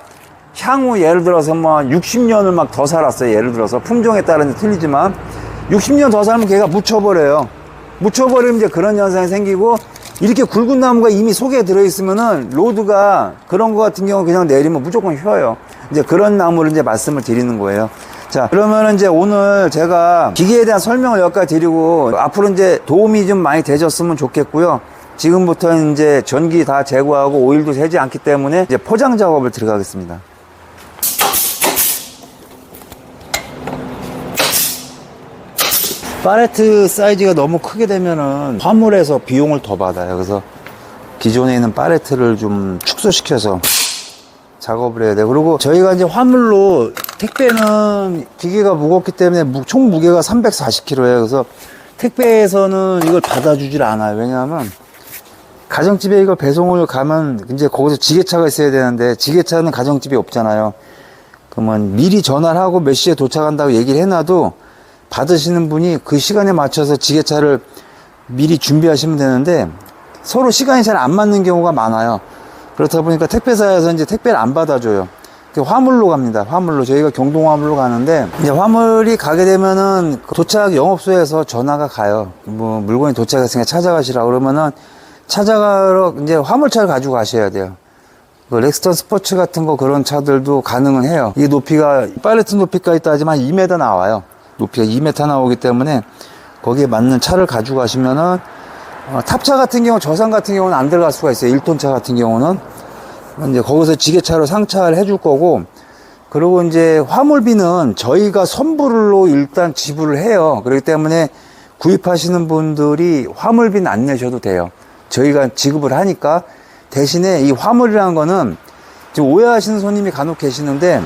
향후 예를 들어서 뭐 60년을 막 더 살았어요. 예를 들어서 품종에 따라서 틀리지만 60년 더 살면 걔가 묻혀버려요. 묻혀버리면 이제 그런 현상이 생기고, 이렇게 굵은 나무가 이미 속에 들어있으면은 로드가 그런 거 같은 경우 그냥 내리면 무조건 휘어요. 이제 그런 나무를 이제 말씀을 드리는 거예요. 자, 그러면은 이제 오늘 제가 기계에 대한 설명을 여기까지 드리고, 앞으로 이제 도움이 좀 많이 되셨으면 좋겠고요. 지금부터 이제 전기 다 제거하고 오일도 새지 않기 때문에 이제 포장 작업을 들어가겠습니다. 팔레트 사이즈가 너무 크게 되면은 화물에서 비용을 더 받아요. 그래서 기존에 있는 팔레트를 좀 축소시켜서 작업을 해야 돼요. 그리고 저희가 이제 화물로, 택배는 기계가 무겁기 때문에 총 무게가 340kg예요. 그래서 택배에서는 이걸 받아주질 않아요. 왜냐하면 가정집에 이걸 배송을 가면 이제 거기서 지게차가 있어야 되는데, 지게차는 가정집에 없잖아요. 그러면 미리 전화를 하고 몇 시에 도착한다고 얘기를 해놔도 받으시는 분이 그 시간에 맞춰서 지게차를 미리 준비하시면 되는데, 서로 시간이 잘 안 맞는 경우가 많아요. 그렇다 보니까 택배사에서 이제 택배를 안 받아줘요. 화물로 갑니다. 화물로. 저희가 경동 화물로 가는데, 이제 화물이 가게 되면은 도착 영업소에서 전화가 가요. 뭐, 물건이 도착했으니까 찾아가시라. 그러면은 찾아가러 이제 화물차를 가지고 가셔야 돼요. 그 렉스턴 스포츠 같은 거 그런 차들도 가능은 해요. 이 높이가, 팔레트 높이까지 따지면 한 2m 나와요. 높이가 2m 나오기 때문에 거기에 맞는 차를 가지고 가시면은, 탑차 같은 경우, 저상 같은 경우는 안 들어갈 수가 있어요. 1톤 차 같은 경우는. 이제 거기서 지게차로 상차를 해줄 거고, 그리고 이제 화물비는 저희가 선불로 일단 지불을 해요. 그렇기 때문에 구입하시는 분들이 화물비는 안 내셔도 돼요. 저희가 지급을 하니까. 대신에 이 화물이라는 거는 지금 오해하시는 손님이 간혹 계시는데,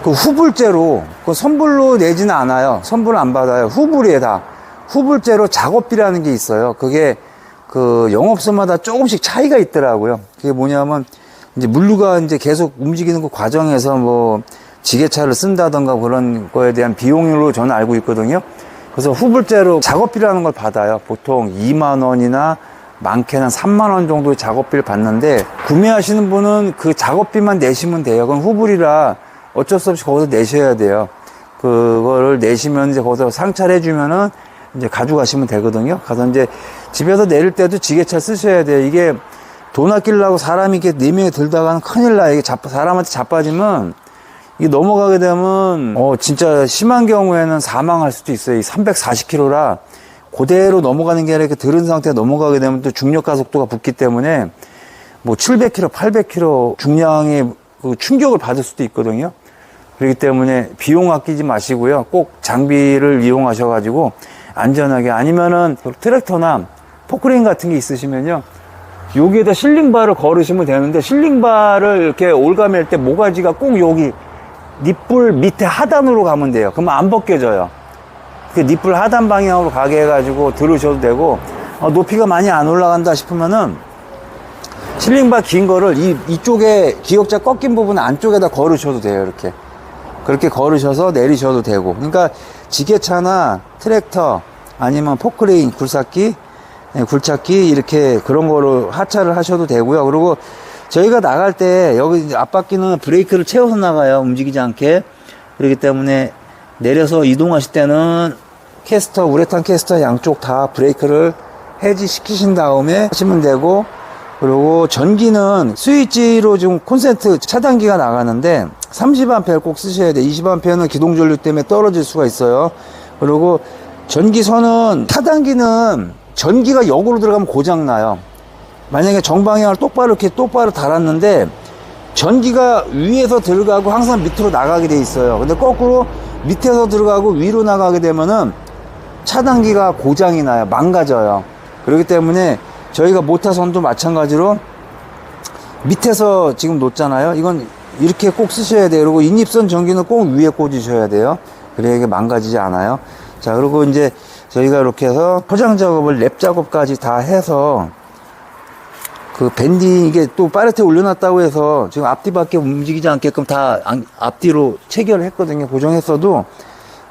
그 후불제로, 그 선불로 내지는 않아요. 선불을 안 받아요. 후불이에요, 다. 후불제로 작업비라는 게 있어요. 그게 그 영업소마다 조금씩 차이가 있더라고요. 그게 뭐냐면 이제 물류가 이제 계속 움직이는 그 과정에서 뭐 지게차를 쓴다던가 그런 거에 대한 비용으로 저는 알고 있거든요. 그래서 후불제로 작업비라는 걸 받아요. 보통 2만 원이나 많게는 3만 원 정도의 작업비를 받는데, 구매하시는 분은 그 작업비만 내시면 돼요. 그건 후불이라 어쩔 수 없이 거기서 내셔야 돼요. 그거를 내시면 이제 거기서 상차를 해주면은 이제 가져가시면 되거든요. 가서 이제 집에서 내릴 때도 지게차 쓰셔야 돼요. 이게 돈 아끼려고 사람이 이렇게 4명이 들다가는 큰일 나요. 이게 사람한테 자빠지면, 이게 넘어가게 되면, 진짜 심한 경우에는 사망할 수도 있어요. 이 340km라 그대로 넘어가는 게 아니라 이렇게 들은 상태에 넘어가게 되면 또 중력가 속도가 붙기 때문에 뭐 700km, 800km 중량의 그 충격을 받을 수도 있거든요. 그렇기 때문에 비용 아끼지 마시고요. 꼭 장비를 이용하셔가지고 안전하게, 아니면은 트랙터나 포크레인 같은 게 있으시면요, 여기에다 실링바를 걸으시면 되는데, 실링바를 이렇게 올가맬 때 모가지가 꼭 여기 닛불 밑에 하단으로 가면 돼요. 그러면 안 벗겨져요. 그 닛불 하단 방향으로 가게 해가지고 들으셔도 되고, 높이가 많이 안 올라간다 싶으면은 실링바 긴 거를 이쪽에 기역자 꺾인 부분 안쪽에다 걸으셔도 돼요. 이렇게. 그렇게 걸으셔서 내리셔도 되고. 그러니까 지게차나 트랙터 아니면 포크레인, 굴삭기, 굴착기 이렇게 그런 거로 하차를 하셔도 되고요. 그리고 저희가 나갈 때 여기 앞바퀴는 브레이크를 채워서 나가요. 움직이지 않게. 그렇기 때문에 내려서 이동하실 때는 캐스터, 우레탄 캐스터 양쪽 다 브레이크를 해지시키신 다음에 하시면 되고, 그리고 전기는 스위치로 지금 콘센트 차단기가 나가는데 30A를 꼭 쓰셔야 돼요. 20A는 기동전류 때문에 떨어질 수가 있어요. 그리고 전기선은, 차단기는 전기가 역으로 들어가면 고장나요. 만약에 정방향을 똑바로 달았는데 전기가 위에서 들어가고 항상 밑으로 나가게 돼 있어요. 근데 거꾸로 밑에서 들어가고 위로 나가게 되면은 차단기가 고장이 나요. 망가져요. 그렇기 때문에 저희가 모타선도 마찬가지로 밑에서 지금 놓잖아요. 이건 이렇게 꼭 쓰셔야 돼요. 그리고 인입선 전기는 꼭 위에 꽂으셔야 돼요. 그래야 이게 망가지지 않아요. 자, 그리고 이제 저희가 이렇게 해서 포장 작업을, 랩 작업까지 다 해서, 그 밴딩, 이게 또 팔레트에 올려놨다고 해서 지금 앞뒤밖에 움직이지 않게끔 다 앞뒤로 체결을 했거든요. 고정했어도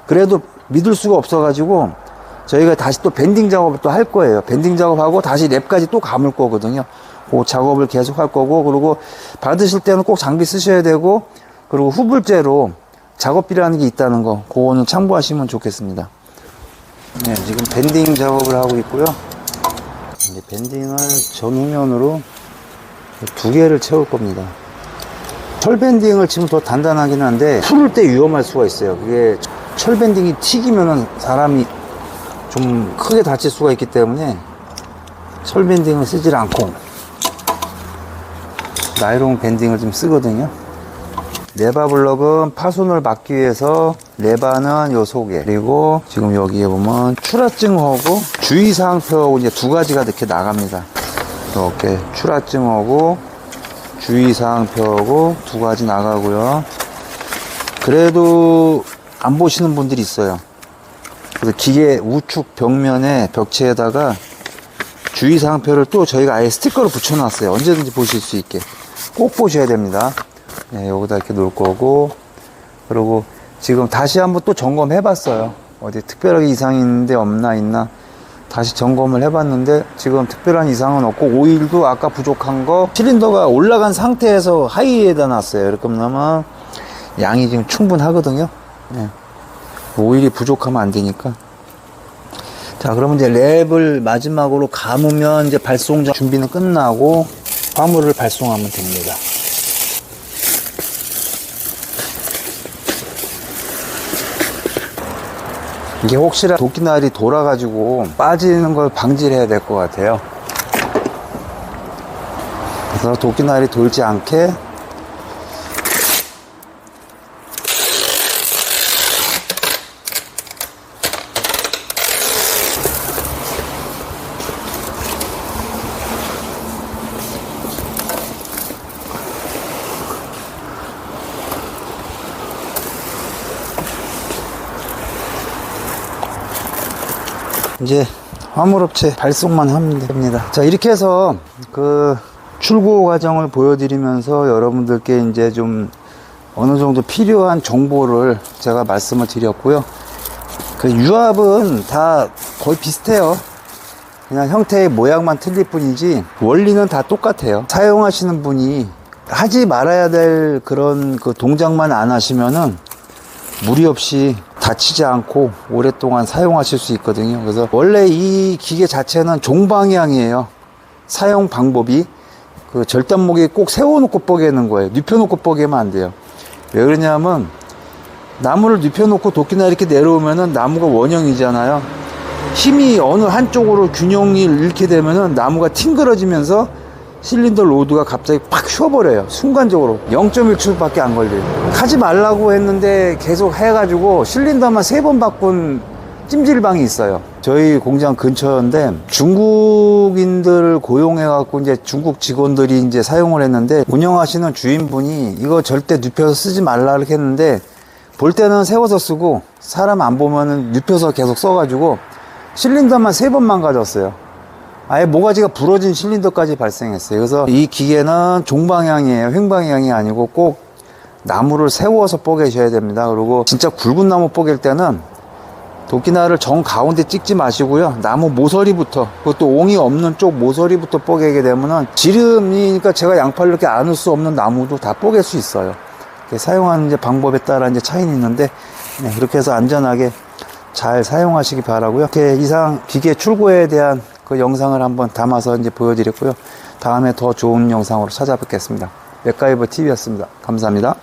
그래도 믿을 수가 없어가지고 저희가 다시 또 밴딩 작업을 또 할 거예요. 밴딩 작업하고 다시 랩까지 또 감을 거거든요. 그 작업을 계속 할 거고, 그리고 받으실 때는 꼭 장비 쓰셔야 되고, 그리고 후불제로 작업비라는 게 있다는 거, 그거는 참고하시면 좋겠습니다. 네, 지금 밴딩 작업을 하고 있고요. 이제 밴딩을 전후면으로 2개를 채울 겁니다. 철 밴딩을 치면 더 단단하긴 한데 풀을 때 위험할 수가 있어요. 그게 철 밴딩이 튀기면은 사람이 좀 크게 다칠 수가 있기 때문에 철 밴딩을 쓰질 않고 나이론 밴딩을 좀 쓰거든요. 레바 블럭은 파손을 막기 위해서 레바는 요 속에, 그리고 지금 여기에 보면 출하증하고 주의사항표하고 이제 2가지가 이렇게 나갑니다. 이렇게 출하증하고 주의사항표하고 2가지 나가고요. 그래도 안 보시는 분들이 있어요. 그래서 기계 우측 벽면에 벽체에다가 주의사항표를 또 저희가 아예 스티커를 붙여놨어요. 언제든지 보실 수 있게 꼭 보셔야 됩니다. 네, 여기다 이렇게 놓을 거고, 그리고 지금 다시 한번 또 점검해 봤어요. 어디 특별하게 이상이 있는데 없나 있나. 다시 점검을 해봤는데 지금 특별한 이상은 없고, 오일도 아까 부족한 거 실린더가 올라간 상태에서 하이에다 놨어요. 이렇게 하면 양이 지금 충분하거든요. 네. 오일이 부족하면 안 되니까. 자, 그러면 이제 랩을 마지막으로 감으면 이제 발송 준비는 끝나고 화물을 발송하면 됩니다. 이게 혹시나 도끼날이 돌아가지고 빠지는 걸 방지를 해야 될 것 같아요. 그래서 도끼날이 돌지 않게 이제 화물업체 발송만 하면 됩니다. 자, 이렇게 해서 그 출고 과정을 보여드리면서 여러분들께 이제 좀 어느 정도 필요한 정보를 제가 말씀을 드렸고요. 그 유압은 다 거의 비슷해요. 그냥 형태의 모양만 틀릴 뿐이지 원리는 다 똑같아요. 사용하시는 분이 하지 말아야 될 그런 그 동작만 안 하시면은 무리 없이 다치지 않고 오랫동안 사용하실 수 있거든요. 그래서 원래 이 기계 자체는 종방향이에요. 사용 방법이 그 절단목에 꼭 세워놓고 뽀개는 거예요. 눕혀놓고 뽀개면 안 돼요. 왜 그러냐면 나무를 눕혀놓고 도끼나 이렇게 내려오면은 나무가 원형이잖아요. 힘이 어느 한쪽으로 균형이 잃게 되면은 나무가 튕그러지면서 실린더 로드가 갑자기 팍 휘어버려요. 순간적으로 0.1초 밖에 안 걸려요. 하지 말라고 했는데 계속 해가지고 실린더만 3번 바꾼 찜질방이 있어요. 저희 공장 근처인데 중국인들을 고용해갖고 이제 중국 직원들이 이제 사용을 했는데 운영하시는 주인분이 이거 절대 눕혀서 쓰지 말라 이렇게 했는데 볼 때는 세워서 쓰고 사람 안 보면은 눕혀서 계속 써가지고 실린더만 3번 망가졌어요. 아예 모가지가 부러진 실린더까지 발생했어요. 그래서 이 기계는 종방향이에요. 횡방향이 아니고 꼭 나무를 세워서 뽀개셔야 됩니다. 그리고 진짜 굵은 나무 뽀갤 때는 도끼날을 정 가운데 찍지 마시고요. 나무 모서리부터, 그것도 옹이 없는 쪽 모서리부터 뽀개게 되면은 지름이니까 제가 양팔로 이렇게 안을 수 없는 나무도 다 뽀갤 수 있어요. 사용하는 이제 방법에 따라 이제 차이는 있는데, 네, 그렇게 해서 안전하게 잘 사용하시기 바라고요. 이렇게 이상 기계 출고에 대한 그 영상을 한번 담아서 이제 보여드렸고요. 다음에 더 좋은 영상으로 찾아뵙겠습니다. 맥가이버 TV였습니다. 감사합니다.